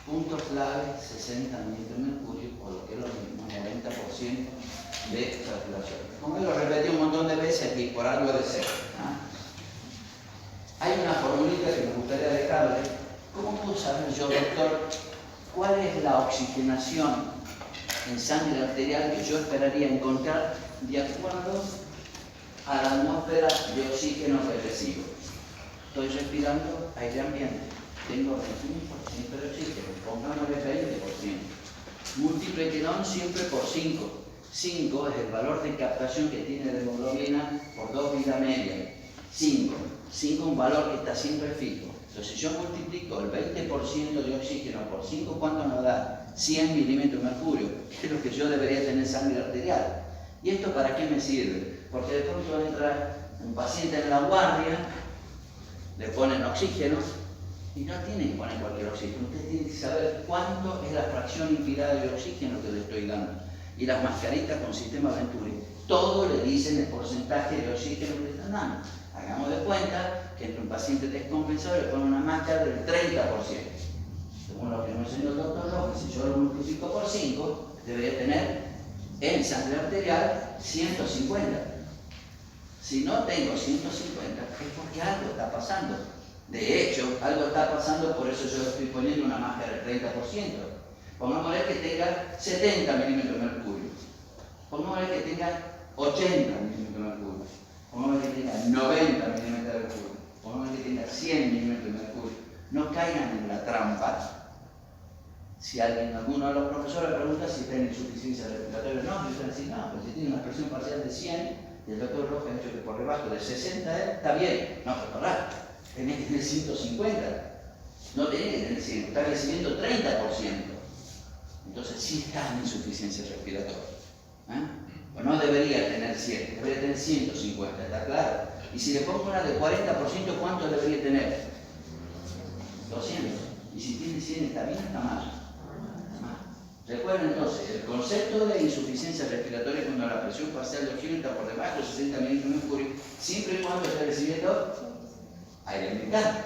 Punto clave, 60 milímetros de mercurio, o lo que es lo mismo, 90% de saturación. Como lo repetí un montón de veces aquí, por algo de ser. Hay una formulita que me gustaría dejarle. ¿Cómo puedo saber yo, doctor, cuál es la oxigenación en sangre arterial que yo esperaría encontrar de acuerdo a la atmósfera de oxígeno regresivo? Estoy respirando aire ambiente, tengo 21% de oxígeno, pongámosle 20%. Multipliquenón siempre por 5. 5 es el valor de captación que tiene la hemoglobina por 2 vida media. 5 es un valor que está siempre fijo. Entonces, si yo multiplico el 20% de oxígeno por 5, ¿cuánto nos da? 100 milímetros de mercurio, que es lo que yo debería tener en sangre arterial. ¿Y esto para qué me sirve? Porque de pronto va a entrar un paciente en la guardia, le ponen oxígeno y no tienen que poner cualquier oxígeno. Usted tiene que saber cuánto es la fracción inspirada de oxígeno que le estoy dando. Y las mascaritas con sistema Venturi, todo le dicen el porcentaje de oxígeno que le están dando. Hagamos de cuenta que entre un paciente descompensado le ponen una máscara del 30%. Según lo que nos enseñó el doctor Rojas, si yo lo multiplico por 5, debería tener en sangre arterial 150. Si no tengo 150, es porque algo está pasando. De hecho, algo está pasando, por eso yo le estoy poniendo una máscara del 30%. Pongámosle que tenga 70 milímetros de mercurio. Pongámosle que tenga 80 milímetros de mercurio. Pongámosle que tenga 90 milímetros de mercurio. Pongámosle que tenga 100 milímetros de mercurio. No caigan en la trampa. Si alguno de los profesores pregunta si tiene insuficiencia respiratoria, no, yo voy a decir, no, pues si tiene una presión parcial de 100, y el doctor Rojas ha dicho que por debajo de 60 está bien. No, pero pará, tenés que tener 150. No tenés que tener 100, está recibiendo 30%. Entonces sí está en insuficiencia respiratoria. O no debería tener 100, debería tener 150, ¿está claro? Y si le pongo una de 40%, ¿cuánto debería tener? 200. Y si tiene 100, ¿está bien o está mal? Recuerden entonces, el concepto de insuficiencia respiratoria cuando la presión parcial de oxígeno está por debajo de 60 milímetros de mercurio, siempre y cuando esté recibiendo aire ambiental.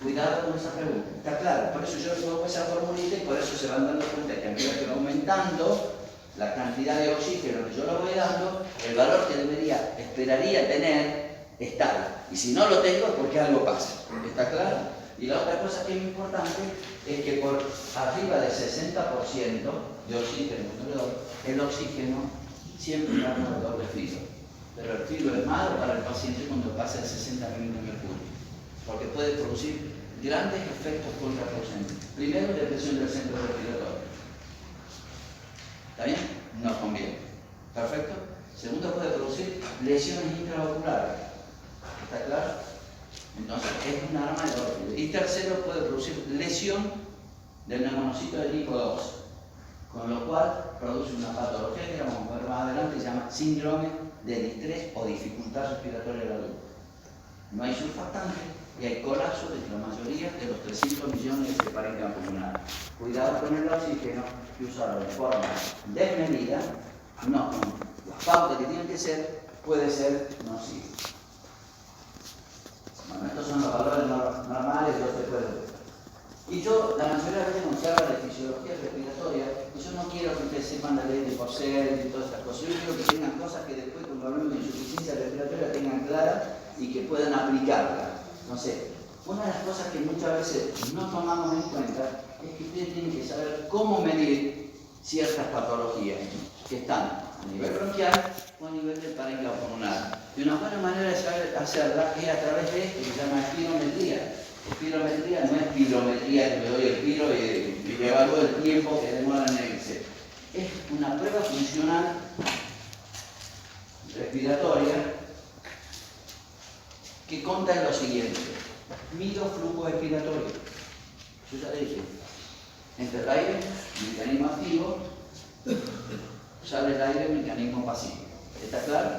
Cuidado con esa pregunta, está claro. Por eso yo le pongo esa formulita y por eso se van dando cuenta que a medida que va aumentando la cantidad de oxígeno que yo le voy dando, el valor que esperaría tener es tal. Y si no lo tengo es porque algo pasa. ¿Está claro? Y la otra cosa que es importante es que por arriba del 60% de oxígeno alrededor, el oxígeno siempre da alrededor de filo. Pero el filo es malo para el paciente cuando pasa de 60 milímetros de mercurio, porque puede producir grandes efectos contraproducentes. Primero, depresión del centro respiratorio. ¿Está bien? No conviene. ¿Perfecto? Segundo, puede producir lesiones intravasculares. ¿Está claro? Entonces, es un arma de doble filo. Y tercero, puede producir lesión del neumonocito de tipo 2, con lo cual produce una patología que vamos a ver más adelante, se llama síndrome de distrés o dificultad respiratoria del adulto. No hay surfactante y hay colapso de la mayoría de los 300 millones de parénquima pulmonar. Cuidado con el oxígeno y usarlo de forma desmedida, no con las pautas que tienen que ser, puede ser nocivo. Bueno, estos son los valores normales, yo te puedo ver. Y yo, la mayoría de veces, cuando se habla de fisiología respiratoria, yo no quiero que ustedes sepan la ley de Porcel y todas estas cosas. Yo quiero que tengan cosas que después, cuando hablemos de insuficiencia respiratoria, tengan claras y que puedan aplicarla. No sé, una de las cosas que muchas veces no tomamos en cuenta es que ustedes tienen que saber cómo medir ciertas patologías que están a nivel bronquial o a nivel del parénquima pulmonar. Y una buena manera de saber hacerla es a través de esto que se llama espirometría. Espirometría no es pirometría que me doy el piro y evalúo el tiempo que demora en irse. Es una prueba funcional respiratoria que conta en lo siguiente. Mido flujo expiratorio. Yo ya le dije, entra el aire, mecanismo activo, sale el aire, mecanismo pasivo. ¿Está claro?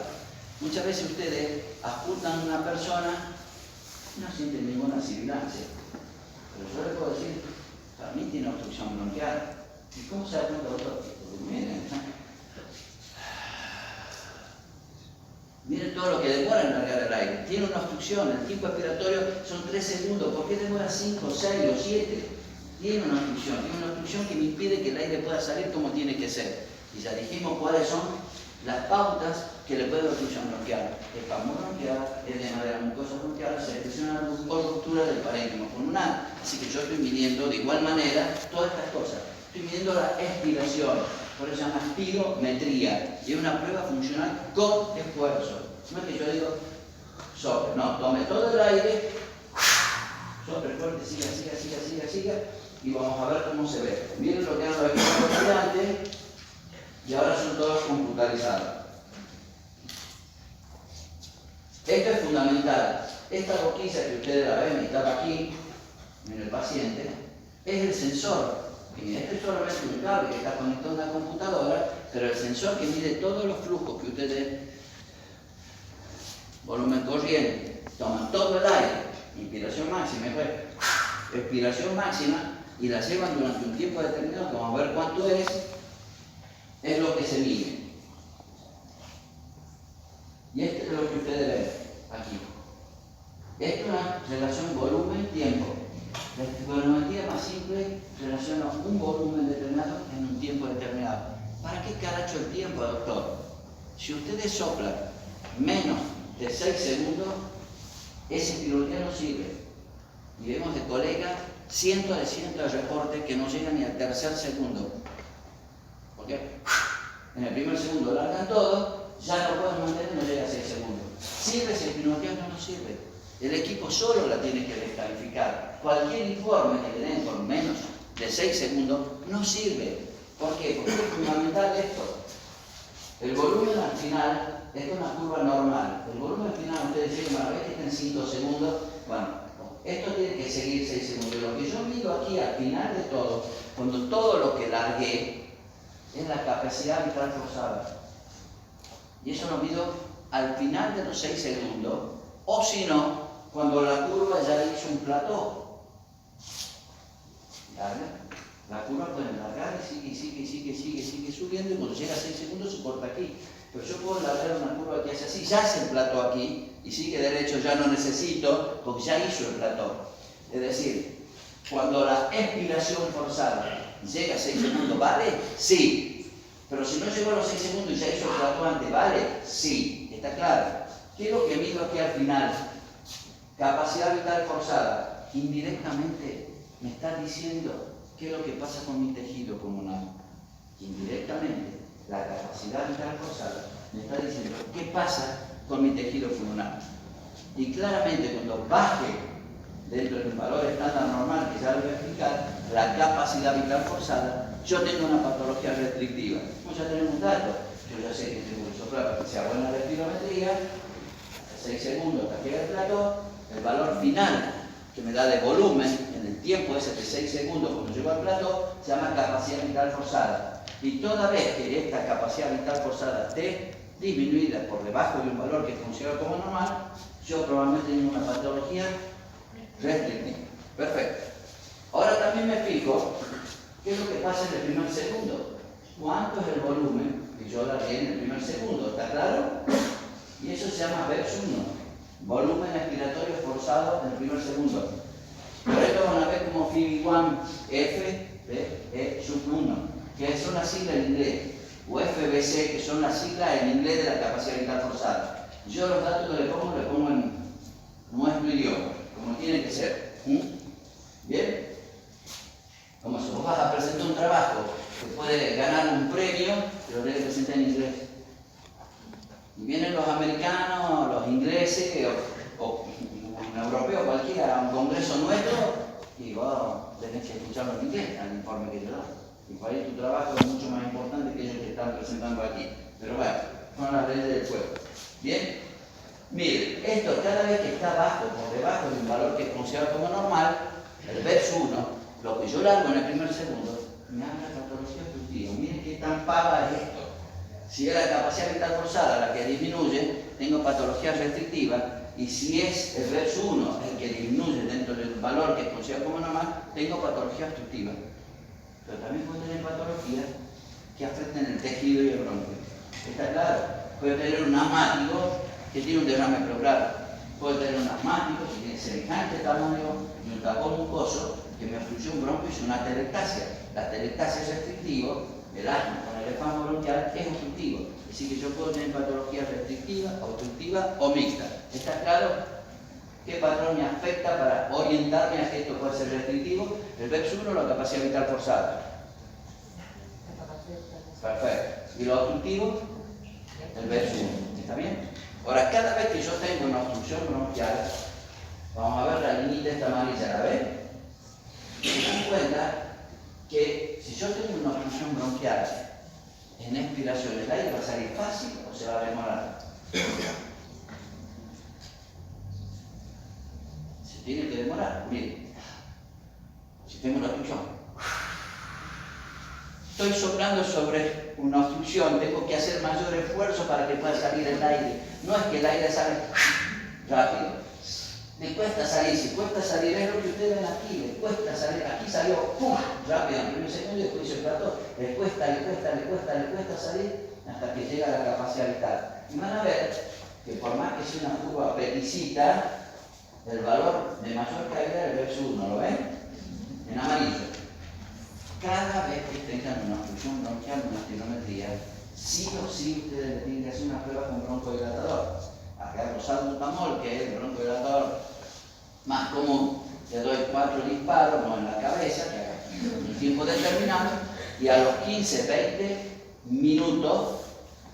Muchas veces ustedes apuntan a una persona y no sienten ninguna sibilancia. Pero yo les puedo decir, para mí tiene obstrucción bronquial. ¿Y cómo se da cuenta, doctor? Miren todo lo que demora en largar el aire. Tiene una obstrucción, el tiempo expiratorio son 3 segundos. ¿Por qué demora 5, 6 o 7? Tiene una obstrucción que me impide que el aire pueda salir como tiene que ser. Y ya dijimos cuáles son las pautas que le puede dar obstrucción bronquial. Espasmo bronquial, edema de la mucosa bronquial, secreción o ruptura del parénquima pulmonar. Así que yo estoy midiendo de igual manera todas estas cosas. Estoy midiendo la expiración, por eso se llama espirometría. Y es una prueba funcional con esfuerzo. No es que yo digo, sobre, no, tome todo el aire, sobre fuerte, siga, y vamos a ver cómo se ve. Miren lo que eran los equipos de antes, y ahora son todos computarizados. Esto es fundamental. Esta boquilla que ustedes la ven y estaba aquí, en el paciente, es el sensor. Y este es solamente un cable que está conectado a una computadora, pero el sensor que mide todos los flujos que ustedes, volumen corriente, toman todo el aire, inspiración máxima, expiración máxima, y la llevan durante un tiempo determinado, que vamos a ver cuánto es lo que se mide. Y esto es lo que ustedes ven aquí. Esto es una relación volumen-tiempo. La espirometría más simple relaciona un volumen determinado en un tiempo determinado. ¿Para qué caracho el tiempo, doctor? Si ustedes soplan menos de 6 segundos, esa espirometría no sirve. Y vemos de colegas cientos de reportes que no llegan ni al tercer segundo. ¿Por qué? En el primer segundo largan todo, ya no pueden mantener, no llega a 6 segundos. ¿Sirve esa espirometría? No sirve. El equipo solo la tiene que descalificar. Cualquier informe que le den por menos de 6 segundos no sirve. ¿Por qué? Porque es fundamental esto. El volumen al final es una curva normal. El volumen al final, ustedes dicen, bueno, ves que está en 5 segundos. Bueno, esto tiene que seguir 6 segundos. Lo que yo mido aquí al final de todo, cuando todo lo que largué, es la capacidad vital forzada. Y eso lo mido al final de los 6 segundos, o si no, cuando la curva ya hizo un plató. La curva puede largar y sigue subiendo, y cuando llega a 6 segundos se corta aquí. Pero yo puedo largar una curva que hace así, ya hace el plató aquí, y sigue derecho, ya no necesito, porque ya hizo el plató. Es decir, cuando la expiración forzada llega a 6 segundos, ¿vale? Sí. Pero si no llegó a los 6 segundos y ya hizo el plató antes, ¿vale? Sí. ¿Está claro? ¿Qué es lo que mido aquí al final? Capacidad vital forzada. Indirectamente me está diciendo qué es lo que pasa con mi tejido pulmonar. Indirectamente, la capacidad vital forzada me está diciendo qué pasa con mi tejido pulmonar. Y claramente cuando baje dentro del valor estándar normal, que ya lo voy a explicar, la capacidad vital forzada, yo tengo una patología restrictiva. Como ya tenemos un dato, yo ya sé que tengo que soplar para que sea buena la espirometría, 6 segundos hasta que llegue el plató, el valor final que me da de volumen en el el tiempo ese de 6 segundos cuando llegó al plató, se llama capacidad vital forzada. Y toda vez que esta capacidad vital forzada esté disminuida por debajo de un valor que es considerado como normal, yo probablemente tengo una patología restrictiva. Perfecto. Ahora también me fijo qué es lo que pasa en el primer segundo. ¿Cuánto es el volumen que yo largué en el primer segundo? ¿Está claro? Y eso se llama VEPS 1, volumen expiratorio forzado en el primer segundo. Por esto van a ver como FIB1F, E sub 1, que son las siglas en inglés, o FBC, que son las siglas en inglés de la capacidad vital forzada. Yo los datos que le pongo en nuestro idioma, como tiene que ser. ¿Bien? Como si vos vas a presentar un trabajo que puede ganar un premio, pero debe presentar en inglés. Y vienen los americanos, los ingleses, o un europeo cualquiera, a un congreso nuestro, y vos tenés que escucharlo en inglés, al informe que yo doy. Y por ahí tu trabajo es mucho más importante que ellos que están presentando aquí. Pero bueno, son las leyes del juego. ¿Bien? Miren, esto cada vez que está bajo, por debajo de un valor que es considerado como normal, el VEPS 1, lo que yo largo en el primer segundo, me habla de patología obstructiva. Miren qué tan pava es esto. Si es la capacidad vital forzada la que disminuye, tengo patología restrictiva, y si es el VEPS 1 el que disminuye dentro del valor que es considerado como normal, tengo patología obstructiva. Pero también puedo tener patologías que afecten el tejido y el bronquio. ¿Está claro? Puedo tener un asmático que tiene un derrame pleural. Puedo tener un asmático que tiene semejante tamaño y un tapón mucoso que me obstruyó un bronquio y es una atelectasia. La atelectasia es restrictivo, el asma con el espasmo bronquial es obstructivo. Así que yo puedo tener patología restrictiva, obstructiva o mixta. ¿Está claro? ¿Qué patrón me afecta para orientarme a que esto puede ser restrictivo? El VEPS 1 la capacidad vital forzada. Perfecto. ¿Y lo obstructivo? El VEPS 1. ¿Está bien? Ahora, cada vez que yo tengo una obstrucción bronquial, vamos a ver la linita esta amarilla, ¿la ven? Se dan cuenta que si yo tengo una obstrucción bronquial en expiración, ¿el aire va a salir fácil o se va a demorar? Se tiene que demorar. Miren, si tengo una obstrucción, estoy soplando sobre una obstrucción, tengo que hacer mayor esfuerzo para que pueda salir el aire. No es que el aire sale rápido. Le cuesta salir, si cuesta salir es lo que ustedes ven aquí, le cuesta salir, aquí salió ¡pum! Rápido en el primer segundo y después hizo el plato, le cuesta salir hasta que llega a la capacidad vital. Y van a ver que por más que sea una curva peticita, el valor de mayor caída es el VEPS 1, ¿lo ven? En amarillo. Cada vez que tengan una obstrucción bronquial, una espirometría, sí o sí ustedes le tienen que hacer una prueba con broncodilatador. Agarro salbutamol, que es el broncodilatador más común, le doy 4 disparos, no en la cabeza, que haga un tiempo determinado, y a los 15-20 minutos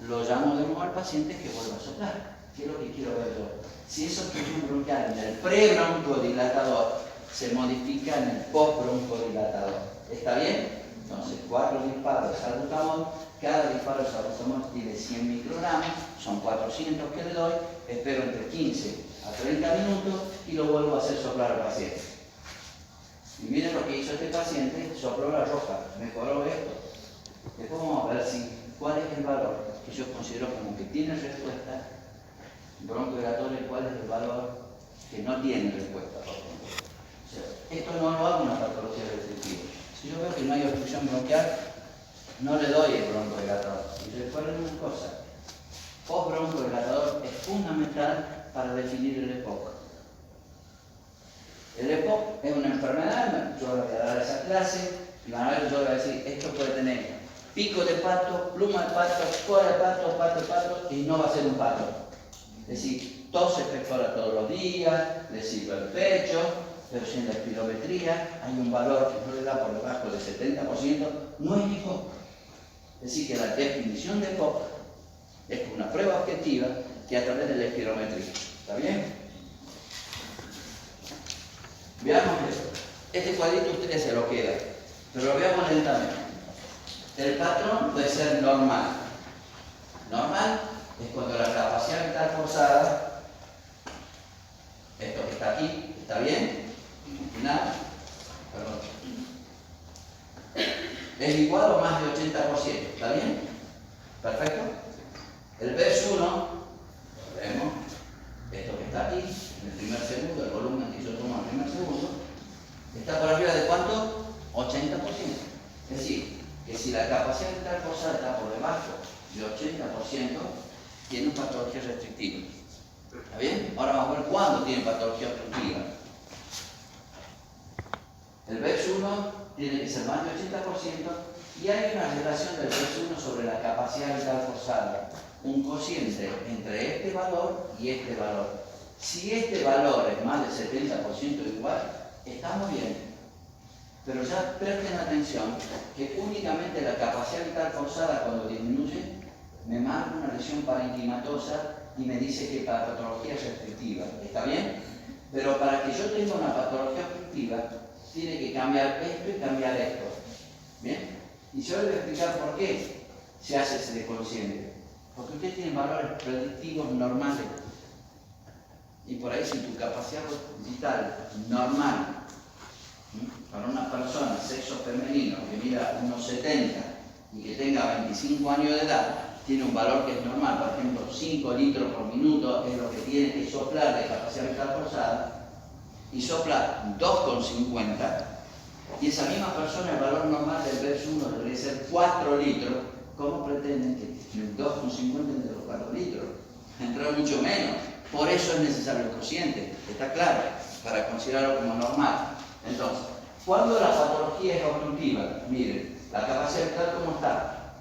lo llamo de nuevo al paciente que vuelva a soplar. ¿Qué es lo que quiero ver yo? Si esa obstrucción bronquial en el pre-broncodilatador se modifica en el post-broncodilatador. ¿Está bien? Entonces, 4 disparos de salbutamol. Cada disparo de salbutamol tiene 100 microgramos, son 400 que le doy, espero entre 15 a 30 minutos y lo vuelvo a hacer soplar al paciente. Y miren lo que hizo este paciente, sopló la roja, mejoró esto. Después vamos a ver cuál es el valor que yo considero como que tiene respuesta broncodilatatoria y cuál es el valor que no tiene respuesta. O sea, esto no lo hago una patología restrictiva. Si yo veo que no hay obstrucción bronquial, no le doy el broncodilatador. Y recuerden una cosa, post-broncodilatador es fundamental para definir el EPOC. El EPOC es una enfermedad, yo le voy a dar esa clase, y van a ver, yo voy a decir, esto puede tener pico de pato, pluma de pato, cola de pato, pato de pato, y no va a ser un pato. Es decir, tos se pectora todos los días, le sirve el pecho, pero si en la espirometría hay un valor que no le da por debajo del 70%, no es EPOC. Es decir, que la definición de EPOC es una prueba objetiva que a través de la espirometría. ¿Está bien? Veamos esto. Este cuadrito ustedes se lo quedan, pero lo veamos lentamente. El patrón puede ser normal. Normal es cuando la capacidad vital forzada, esto que está aquí, está bien, nada, Perdón. Es igual o más de 80%, ¿está bien? ¿Perfecto? El BEPS 1, vemos, esto que está aquí, en el primer segundo, el volumen que yo tomo en el primer segundo, está por arriba de ¿cuánto? 80%. Es decir, que si la capacidad de tal cosa está por debajo de 80%, tiene una patología restrictiva. ¿Está bien? Ahora vamos a ver cuándo tiene patología obstructiva. El BEPS 1 tiene que ser más de 80% y hay una relación del BEPS 1 sobre la capacidad vital forzada. Un cociente entre este valor y este valor. Si este valor es más del 70% igual, estamos bien. Pero ya presten atención que únicamente la capacidad vital forzada cuando disminuye me marca una lesión parenquimatosa y me dice que la patología es restrictiva. ¿Está bien? Pero para que yo tenga una patología obstructiva, tiene que cambiar esto y cambiar esto. ¿Bien? Y yo les voy a explicar por qué se hace ese deconsciente. Porque ustedes tienen valores predictivos normales. Y por ahí si tu capacidad vital normal para una persona, sexo femenino, que mida unos 70 y que tenga 25 años de edad, tiene un valor que es normal, por ejemplo 5 litros por minuto es lo que tiene que soplar de capacidad vital forzada, y sopla 2,50, y esa misma persona, el valor normal del BEPS 1 debería ser 4 litros, ¿cómo pretenden que el 2,50 entre los 4 litros? Entra mucho menos. Por eso es necesario el cociente, ¿está claro? Para considerarlo como normal. Entonces, cuando la patología es obstructiva, miren, la capacidad vital ¿cómo está?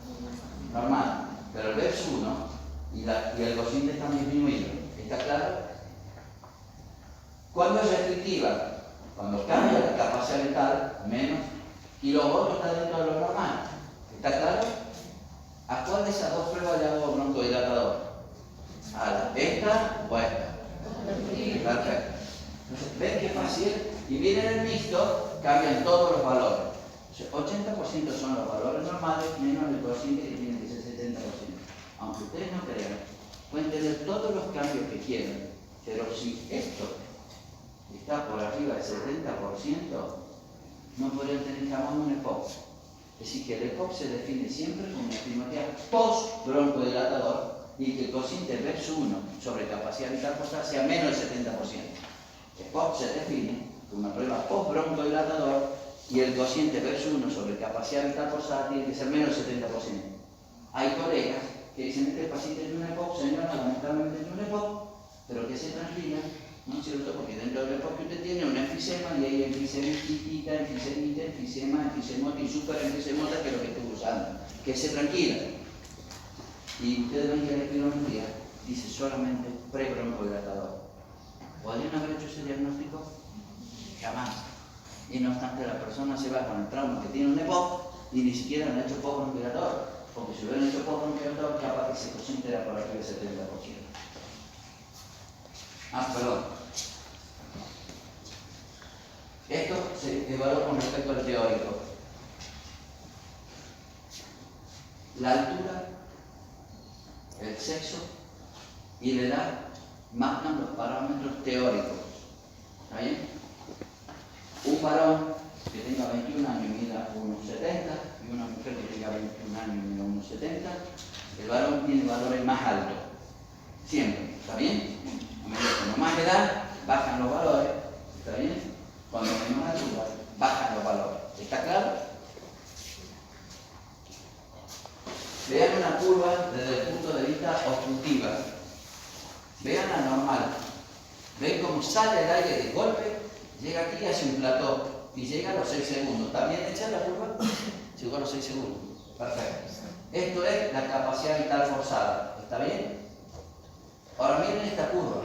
Normal. Pero el BEPS 1 y el cociente están disminuidos, ¿está claro? Cuando es restrictiva, cuando cambia la capacidad vital, menos, y los otros están dentro de lo normal, ¿está claro? ¿A cuál de esas dos pruebas le hago broncodilatador? ¿A esta o a esta? Perfecto. Entonces, ¿ven qué fácil? Y miren el mixto, cambian todos los valores. O sea, 80% son los valores normales, menos el cociente que tiene que ser 70%. Aunque ustedes no crean, pueden tener todos los cambios que quieran, pero si esto está por arriba del 70%, no podrían tener jamás un EPOC. Es decir, que el EPOC se define siempre como una epidemia post-broncodilatador y que el cociente BEPS 1 sobre capacidad vital forzada sea menos del 70%. EPOC se define como una prueba post-broncodilatador y el cociente BEPS 1 sobre capacidad vital forzada tiene que ser menos del 70%. Hay colegas que dicen, este paciente tiene un EPOC, señora, lamentablemente tiene un EPOC, pero que se tranquila, ¿no es cierto? Porque dentro del EPOC que usted tiene un enfisema y hay enfisemitita, enfisemita, enfisema, enfisemota y superenfisemota, que es lo que estoy usando. Que se tranquila. Y ustedes ven que la espirometría dice solamente pre-broncodilatador. ¿Podrían haber hecho ese diagnóstico? Jamás. Y no obstante, la persona se va con el trauma que tiene un EPOC y ni siquiera le han hecho post-broncodilatador. Porque si hubieran hecho post-broncodilatador, capaz que ese cociente era por arriba del 70%. Perdón. Esto se evalúa con respecto al teórico. La altura, el sexo y la edad marcan los parámetros teóricos. ¿Está bien? Un varón que tenga 21 años y mida 1,70 y una mujer que tenga 21 años y mida 1,70, el varón tiene valores más altos. Siempre. ¿Está bien? Cuando más edad, bajan los valores. ¿Está bien? Cuando menos altura, bajan los valores. ¿Está claro? Vean una curva desde el punto de vista obstructiva. Vean la normal. Ven cómo sale el aire de golpe, llega aquí y hace un plató y llega a los 6 segundos. ¿Está bien hecha la curva? Llegó a los 6 segundos. Perfecto. Esto es la capacidad vital forzada. ¿Está bien? Ahora miren esta curva.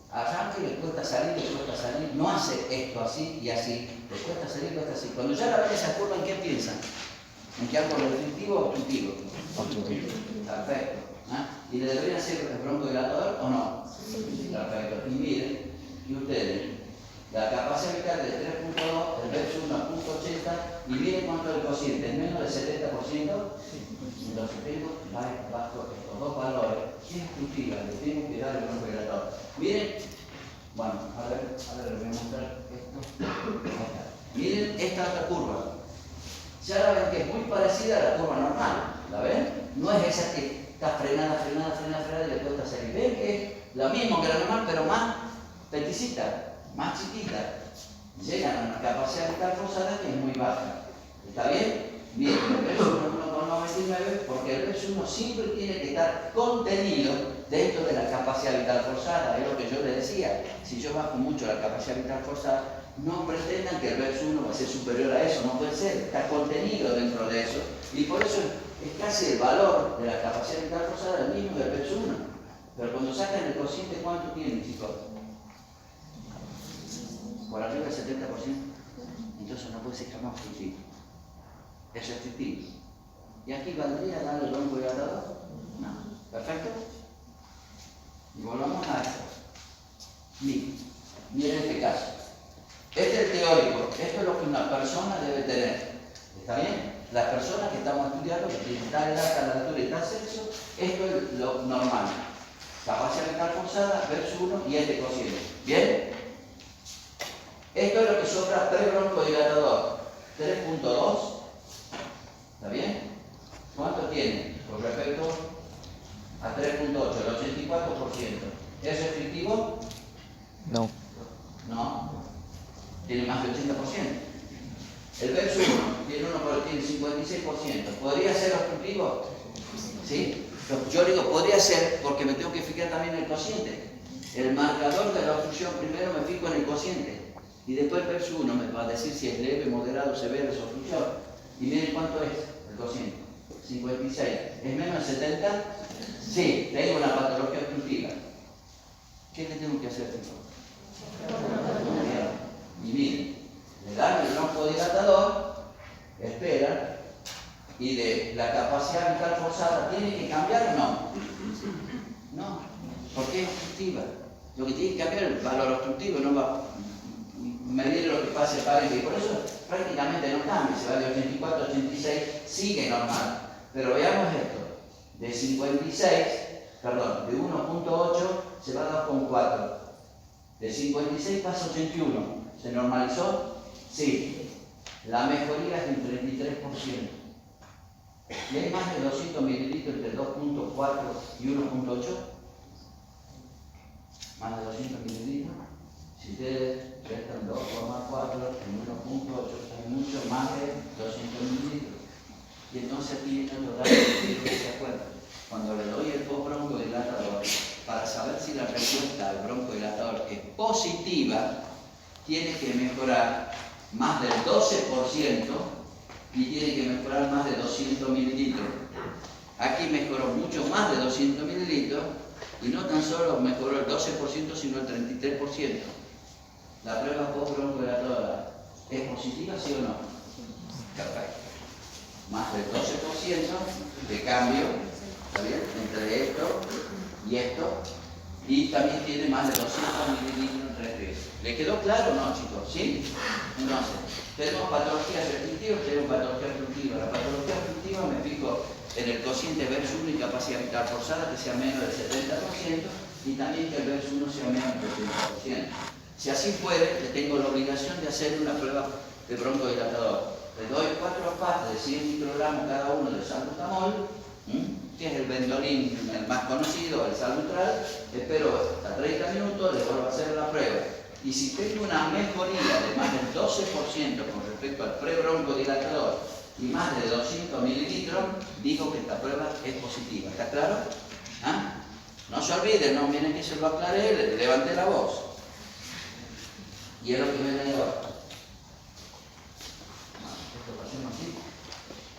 Arranca y le cuesta salir, no hace esto así y así, le cuesta salir, cuesta así. Cuando ya la ven esa curva, ¿en qué piensan? ¿En qué algo restrictivo o obstructivo? Obstructivo. Perfecto. ¿Y le deberían ser el broncodilatador o no? Sí. Perfecto. Y miren, y ustedes, la capacidad vital de 3.2, el BEPS 1 a 0.80, y miren cuánto el cociente, es menos del 70%. Entonces tengo bajo estos dos valores, ¿qué estructura le tengo que dar el broncodilatador? Miren, bueno, a ver, les voy a mostrar esto. Miren esta otra curva. Ya la ven que es muy parecida a la curva normal. ¿La ven? No es esa que está frenada y le cuesta salir. Ven que es lo mismo que la normal, pero más peticita, más chiquita. Llegan a una capacidad vital forzada que es muy baja. ¿Está bien? Bien, el verso 1,99, porque el verso 1 siempre tiene que estar contenido dentro de la capacidad vital forzada. Es lo que yo les decía. Si yo bajo mucho la capacidad vital forzada, no pretendan que el verso 1 va a ser superior a eso. No puede ser. Está contenido dentro de eso. Y por eso es casi el valor de la capacidad vital forzada el mismo del verso 1. Pero cuando sacan el cociente, ¿cuánto tienen, chicos? Por arriba del 70%. Entonces no puede ser jamás positivo. Es restrictivo. ¿Y aquí valdría darle el broncodilatador? No. ¿Perfecto? Y volvamos a esto. Miren este caso. Este es el teórico. Esto es lo que una persona debe tener. ¿Está bien? Las personas que estamos estudiando, que tienen tal edad, tal altura y tal sexo, esto es lo normal. Capacidad vital forzada, verso 1 y este cociente. ¿Bien? Esto es lo que sopra pre-broncodilatador. 3.2. ¿Está bien? ¿Cuánto tiene? Con respecto a 3.8, el 84%. ¿Es restrictivo? No. No. Tiene más del 80%. El verso 1 tiene 56%. ¿Podría ser obstructivo? ¿Sí? Yo digo, podría ser porque me tengo que fijar también en el cociente. El marcador de la obstrucción primero me fijo en el cociente. Y después el verso 1 me va a decir si es leve, moderado, severo esa obstrucción. Y miren cuánto es el cociente. 56. ¿Es menos de 70? Sí, tengo una patología obstructiva. ¿Qué le tengo que hacer? Y miren, le dan el broncodilatador, espera, y de la capacidad vital forzada, ¿tiene que cambiar o no? No, porque es obstructiva. Lo que tiene que cambiar es el valor obstructivo, no va a medir lo que pase para y por eso prácticamente no cambia, se va de 84 a 86, sigue normal. Pero veamos esto, de 56, perdón, de 1.8 se va a 2.4, de 56 pasa a 81, ¿se normalizó? Sí, la mejoría es del 33%. ¿Y hay más de 200 mililitros entre 2.4 y 1.8? Más de 200 mililitros. Si ustedes restan 2,4 en 1.8, hay mucho más de 200 mililitros. Y entonces aquí viene otro dato que se acuerdan. Cuando le doy el broncodilatador, para saber si la respuesta al broncodilatador es positiva, tiene que mejorar más del 12% y tiene que mejorar más de 200 mililitros. Aquí mejoró mucho más de 200 mililitros y no tan solo mejoró el 12%, sino el 33%. La prueba post-broncodilatadora es positiva, ¿sí o no? Perfecto. Más del 12% de cambio, ¿está bien? Entre esto y esto, y también tiene más de 200 mililitros entre veces. ¿Le quedó claro o no, chicos? ¿Sí? Entonces, tenemos patologías restrictivas, tenemos patología obstructiva. La patología obstructiva me fijo en el cociente verso 1 y capacidad vital forzada que sea menos del 70% y también que el verso 1 sea menos del 70%. Si así fuere, tengo la obligación de hacer una prueba de broncodilatador. Le doy 4 partes de 100 microgramos cada uno de salbutamol, que es el Ventolin, el más conocido, el Salbutral. Espero hasta 30 minutos, le vuelvo a hacer la prueba. Y si tengo una mejoría de más del 12% con respecto al pre-broncodilatador y más de 200 mililitros, digo que esta prueba es positiva. ¿Está claro? ¿Ah? No se olviden, no miren que se lo aclaré, levanté la voz. Y es lo que viene ahora. Esto lo hacemos así.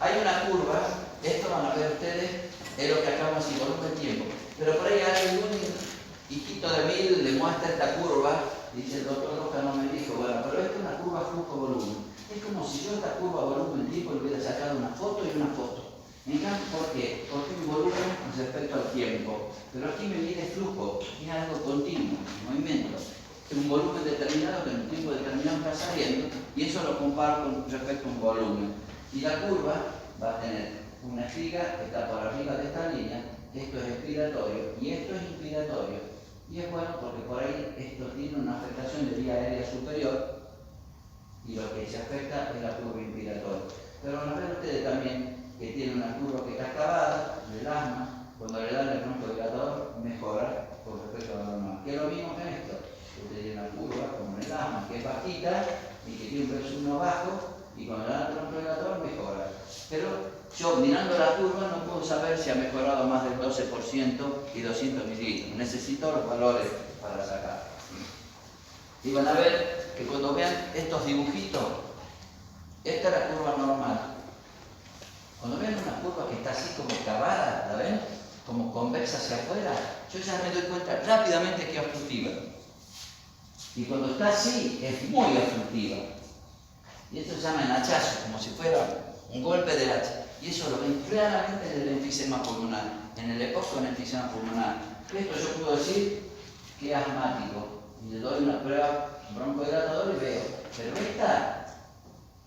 Hay una curva, esto van a ver ustedes, es lo que acabamos de decir, volumen tiempo. Pero por ahí hay un hijito de mil le muestra esta curva, dice el doctor Roca no me dijo, bueno, pero esto es una curva flujo-volumen. Es como si yo esta curva volumen-tiempo le hubiera sacado una foto y una foto. En cambio, ¿por qué? Porque mi volumen respecto al tiempo. Pero aquí me mide flujo, es algo continuo, movimiento. Un volumen determinado que en un tiempo determinado está saliendo y eso lo comparo con respecto a un volumen. Y la curva va a tener una espiga que está por arriba de esta línea, esto es expiratorio y esto es inspiratorio. Y es bueno porque por ahí esto tiene una afectación de vía aérea superior y lo que se afecta es la curva inspiratoria. Pero van a ver ustedes también que tiene una curva que está acabada, el asma, cuando le dan el broncodilatador mejora con respecto a lo normal. Que es lo mismo que en esto. Usted tiene una curva como en el asma que es bajita y que tiene un presumo bajo y cuando le dan el broncodilatador mejora. Pero yo mirando la curva no puedo saber si ha mejorado más del 12% y 200 mililitros. Necesito los valores para sacar. Y van a ver que cuando vean estos dibujitos, esta es la curva normal. Cuando vean una curva que está así como cavada, ¿la ven? Como convexa hacia afuera, yo ya me doy cuenta rápidamente que es obstructiva. Y cuando está así, es muy obstructiva. Y esto se llama el hachazo, como si fuera un golpe de hacha. Y eso lo ven claramente en el enfisema pulmonar, en el EPOC con enfisema pulmonar. Esto yo puedo decir que es asmático. Y le doy una prueba broncodilatador y veo. Pero esta,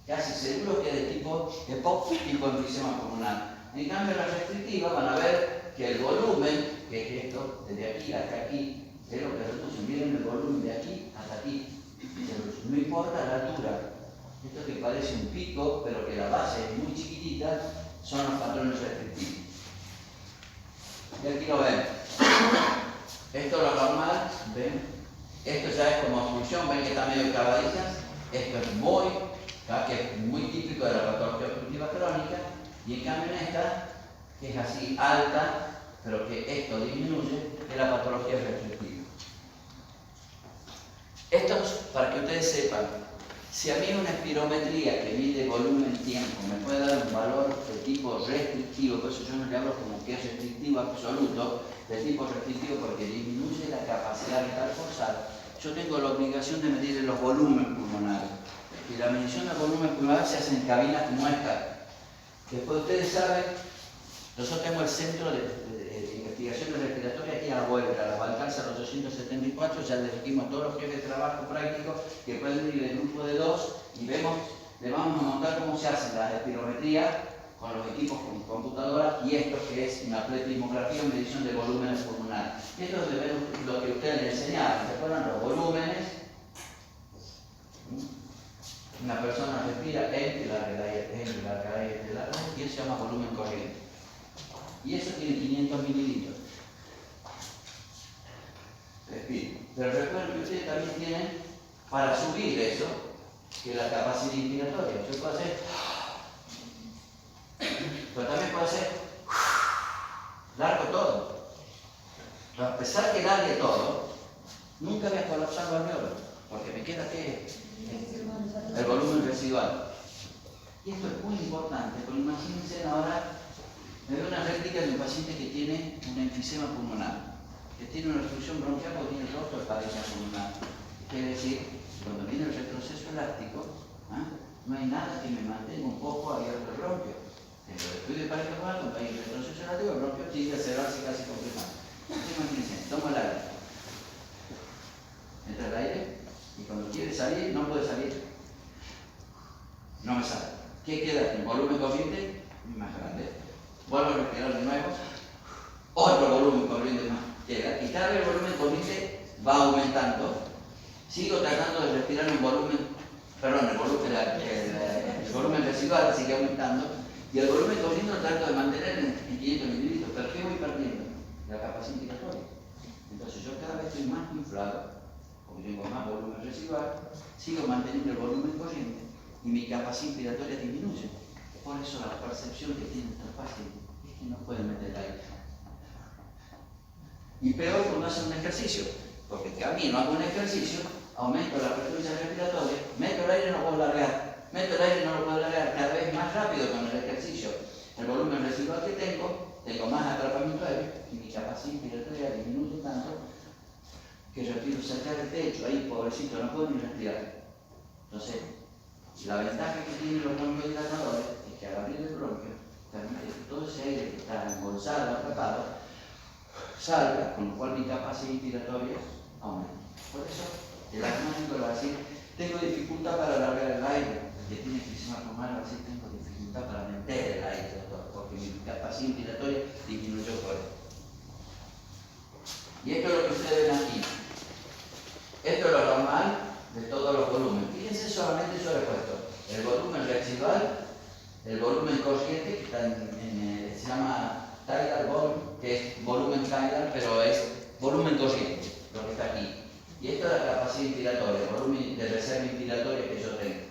casi seguro que es de tipo EPOC, tipo enfisema pulmonar. En cambio, la restrictiva van a ver que el volumen, que es esto, desde aquí hasta aquí, es lo que reduce. Miren el volumen de aquí hasta aquí. No importa la altura. Esto que parece un pico, pero que la base es muy chiquitita, son los patrones restrictivos. Y aquí lo ven. Esto es lo normal, ¿ven? Esto ya es como obstrucción, ven que está medio cavadita. Esto es muy típico de la patología obstructiva crónica. Y en cambio en esta, que es así alta, pero que esto disminuye, es la patología restrictiva. Esto es para que ustedes sepan. Si a mí una espirometría que mide volumen-tiempo me puede dar un valor de tipo restrictivo, por eso yo no le hablo como que es restrictivo absoluto, de tipo restrictivo porque disminuye la capacidad vital forzada, yo tengo la obligación de medir los volúmenes pulmonares. Y la medición del volumen pulmonar se hace en cabinas como esta. Después ustedes saben, nosotros tenemos el Centro de Investigaciones Respiratorias aquí a la vuelta, a la Balcarce 874, ya les dijimos a todos los jefes de trabajo prácticos que pueden ir en grupo de 2 y vemos, le vamos a mostrar cómo se hacen las espirometrías con los equipos con computadora y esto que es una pletismografía o medición de volúmenes pulmonares. Esto es lo que ustedes les enseñaron, ¿se acuerdan? Los volúmenes. Una persona respira en el arcadillo y eso se llama volumen corriente. Y eso tiene 500 mililitros. Respiro. Pero recuerden que ustedes también tienen, para subir eso, que la capacidad inspiratoria. Yo puedo hacer, pero también puedo hacer, largo todo. Pero a pesar que largue todo, nunca voy a colapsar los alveolos, porque me queda que el volumen residual. Y esto es muy importante, porque imagínense ahora, me veo una réplica de un paciente que tiene un enfisema pulmonar, que tiene una obstrucción bronquial porque tiene rostro de paresa pulmonar. Quiere decir, cuando viene el retroceso elástico, no hay nada que me mantenga un poco abierto el bronquio. En el estudio de paresa pulmonar, cuando hay retroceso elástico, el bronquio tiende a cerrarse casi completamente. Entonces imagínense, tomo el aire, entra el aire y cuando quiere salir, no puede salir. No me sale. ¿Qué queda? El volumen corriente más grande. Vuelvo a respirar de nuevo. Otro volumen corriente más queda. Y cada vez el volumen corriente va aumentando. Sigo tratando de respirar un volumen, perdón, el volumen residual sigue aumentando. Y el volumen corriente lo trato de mantener en 500 mililitros. ¿Pero qué voy perdiendo? La capacidad inspiratoria. Entonces yo cada vez estoy más inflado, porque tengo más volumen residual, sigo manteniendo el volumen corriente y mi capacidad inspiratoria disminuye. Por eso la percepción que tienen estos pacientes es que no pueden meter aire. Y peor cuando hacen un ejercicio, porque camino, hago un ejercicio, aumento la frecuencia respiratoria, meto el aire y no puedo largar, meto el aire y no lo puedo largar cada vez más rápido con el ejercicio. El volumen residual que tengo más atrapamiento aéreo y mi capacidad inspiratoria disminuye tanto que respiro cerca del techo, ahí pobrecito, no puedo ni respirar. Entonces, la ventaja que tienen los broncodilatadores es que al abrir el bronquio permite que todo ese aire que está embolsado, atrapado, salga, con lo cual mi capacidad inspiratoria aumenta. Por eso, el asmático va a decir, tengo dificultad para alargar el aire. El que tiene enfisema pulmonar va a decir, tengo dificultad para meter el aire, doctor, porque mi capacidad inspiratoria disminuyó por esto. Y esto es lo que ustedes ven aquí. Esto es lo normal, de todos los volúmenes. Fíjense solamente yo he puesto el volumen residual, el volumen corriente, que está se llama tidal volume, que es volumen tidal, pero es volumen corriente, lo que está aquí. Y esto es la capacidad inspiratoria, el volumen de reserva inspiratoria que yo tengo.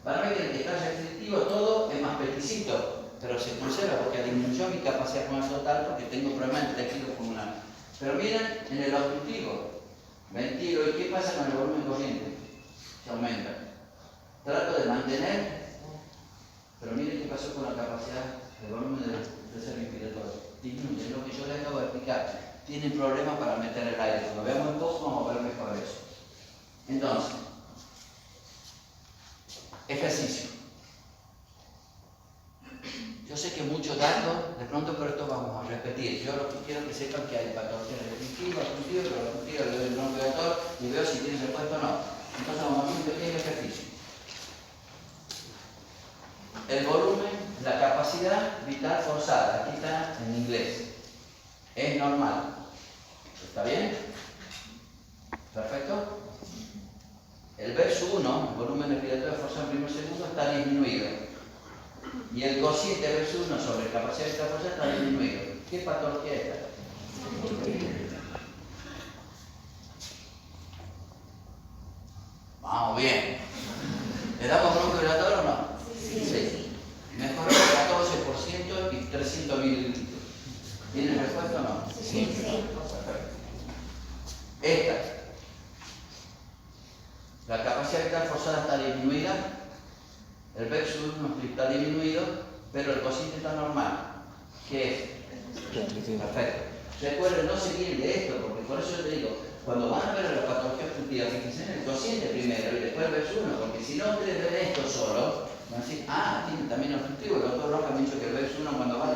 Para ver que el que está restrictivo todo es más peticito, pero se conserva porque disminuyó mi capacidad pulmonar total porque tengo problemas de tejido pulmonar. Pero miren en el obstructivo, ventilo, ¿y qué pasa con el volumen corriente? Se aumenta. Trato de mantener, pero miren qué pasó con la capacidad del volumen de reserva inspiratoria. Disminuye, lo que yo les acabo de explicar. Tienen problemas para meter el aire. Cuando veamos el poco vamos a ver mejor eso. Entonces, ejercicio. Yo sé que muchos datos, de pronto por esto vamos a repetir. Yo lo que quiero que sepan que hay patologías restrictivas, obstructivas, pero obstructivas le doy el broncodilator y veo si tiene respuesta o no. Entonces vamos a hacer un pequeño ejercicio. El volumen, la capacidad vital forzada, aquí está en inglés. Es normal. ¿Está bien? ¿Perfecto? El verso 1, el volumen respiratorio forzado en primer segundo, está disminuido. Y el cociente verso 1 sobre capacidad vital forzada está disminuido. ¿Qué patología es esta? Vamos bien. ¿Le damos broncohilatador o no? Sí. Mejoró el 14% y 300 mililitros. ¿Tiene respuesta o no? Sí. Perfecto. Esta. La capacidad vital forzada está disminuida. El verso 1 está disminuido, pero el cociente está normal. ¿Qué es? Perfecto. Recuerden no seguir de esto, porque por eso yo te digo, cuando van a ver la patología obstructiva, fíjense en el cociente primero y después el verso 1, porque si no ustedes ven esto solo, van a decir, tiene también obstructivo. El doctor Roca me ha dicho que el verso 1 cuando va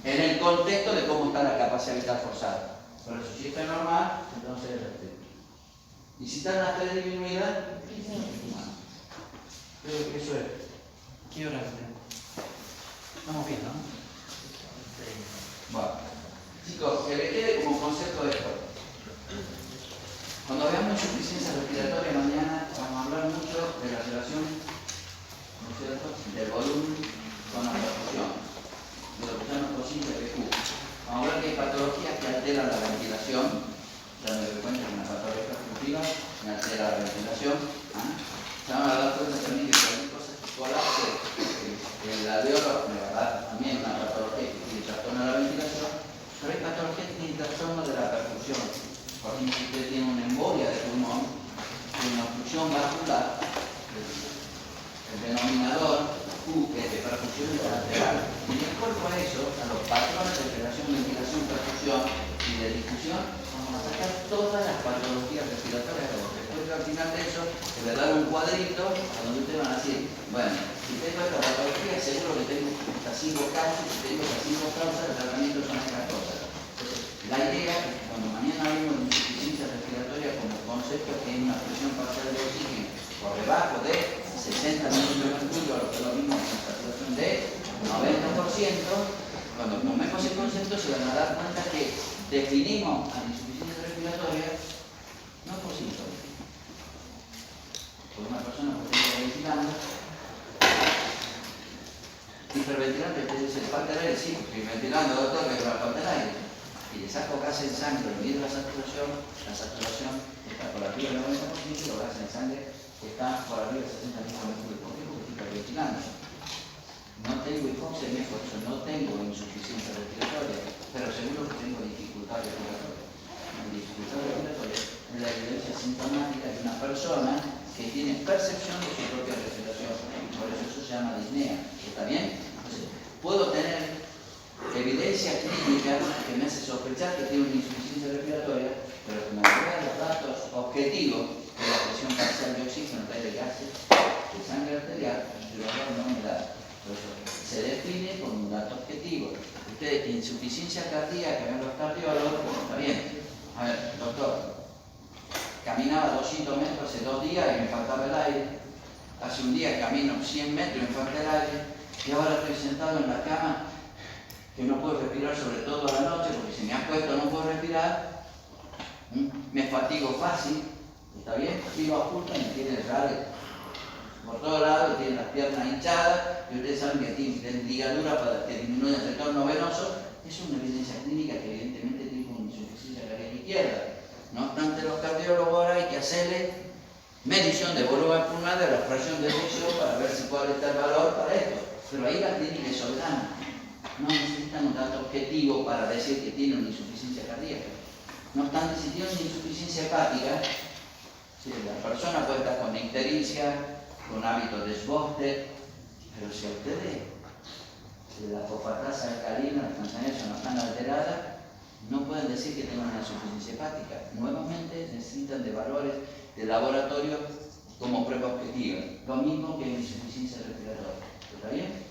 en el contexto de cómo está la capacidad vital forzada. Por eso, si está normal, entonces es restrictivo. Y si están las tres disminuidas, creo que eso es. ¿Qué hora tenemos? Estamos bien, ¿no? Bueno, chicos, que le quede como concepto esto. Cuando veamos insuficiencia respiratoria mañana, vamos a hablar mucho de la relación, ¿no es cierto?, del volumen con la perfusión, de lo que llaman cociente de PQ. Vamos a hablar que hay patologías que alteran la ventilación, ya me doy cuenta que una patología obstructiva me altera la ventilación. Se van a dar cuenta también que cualquier cosa que colapse el alveolo me va a dar también una patología que tiene trastorno de la ventilación, pero hay patologías que tienen trastorno de la perfusión. Por ejemplo, si usted tiene una embolia de pulmón, tiene una obstrucción vascular, el denominador Q, que es de perfusión lateral. Y en el cuerpo a eso, a los patrones de respiración, ventilación, perfusión y de difusión, vamos a sacar todas las patologías respiratorias de los que después al final de eso, se le da un cuadrito a donde ustedes van a decir, bueno, si tengo esta patología, seguro que tengo estas 5 causas, si tengo estas 5 causas, el tratamiento son estas cosas. Entonces, la idea es que cuando mañana hablemos de insuficiencia respiratoria como concepto que es una presión parcial de oxígeno por debajo de 60 milímetros de mercurio, lo que es lo mismo que una saturación de 90%, cuando tomemos ese concepto se van a dar cuenta que definimos a la insuficiencia respiratoria no por síntomas. Por una persona que está ventilando, hiperventilante, usted dice, falta de aire, sí, estoy ventilando, doctor, que va a falta de aire. Y le saco gases en sangre, le mido la saturación está por arriba del 90% y los gases en sangre están por arriba del 60 milímetros. ¿Por qué? Porque estoy hiperventilando. No tengo hipoxemia, por eso no tengo insuficiencia respiratoria, pero seguro que tengo dificultad respiratoria. La dificultad respiratoria es la evidencia sintomática de una persona que tiene percepción de su propia respiración. Por eso se llama disnea. ¿Está bien? Entonces, puedo tener evidencia clínica que me hace sospechar que tiene una insuficiencia respiratoria, pero como vean los datos objetivos de la presión parcial de oxígeno, de gases, de sangre arterial, el valor no me da. Por eso se define con un dato objetivo. Ustedes, insuficiencia cardíaca, ven los cardiólogos, está bien. A ver, doctor, caminaba 200 metros hace 2 días y me faltaba el aire. Hace un día camino 100 metros y me falta el aire. Y ahora estoy sentado en la cama que no puedo respirar, sobre todo a la noche, porque si me acuesto no puedo respirar. Me fatigo fácil. ¿Está bien? Y lo ocultan y tiene rales por todos lados, tiene las piernas hinchadas, y ustedes saben que tiene ligadura para que disminuya el retorno venoso. Es una evidencia clínica que evidentemente tiene una insuficiencia cardíaca izquierda. No obstante, los cardiólogos ahora hay que hacerle medición de volumen pulmonar, de la fracción de eyección para ver si cuál está el valor para esto. Pero ahí la clínica es soberana. No necesitan un dato objetivo para decir que tiene una insuficiencia cardíaca. No obstante, si tiene una insuficiencia hepática, si la persona puede estar con ictericia, con hábitos de desboste, pero si a ustedes la fosfatasa alcalina, las transaminases no están alteradas, no pueden decir que tengan una insuficiencia hepática. Nuevamente necesitan de valores de laboratorio como prueba objetiva, lo mismo que insuficiencia respiratoria. ¿Está bien?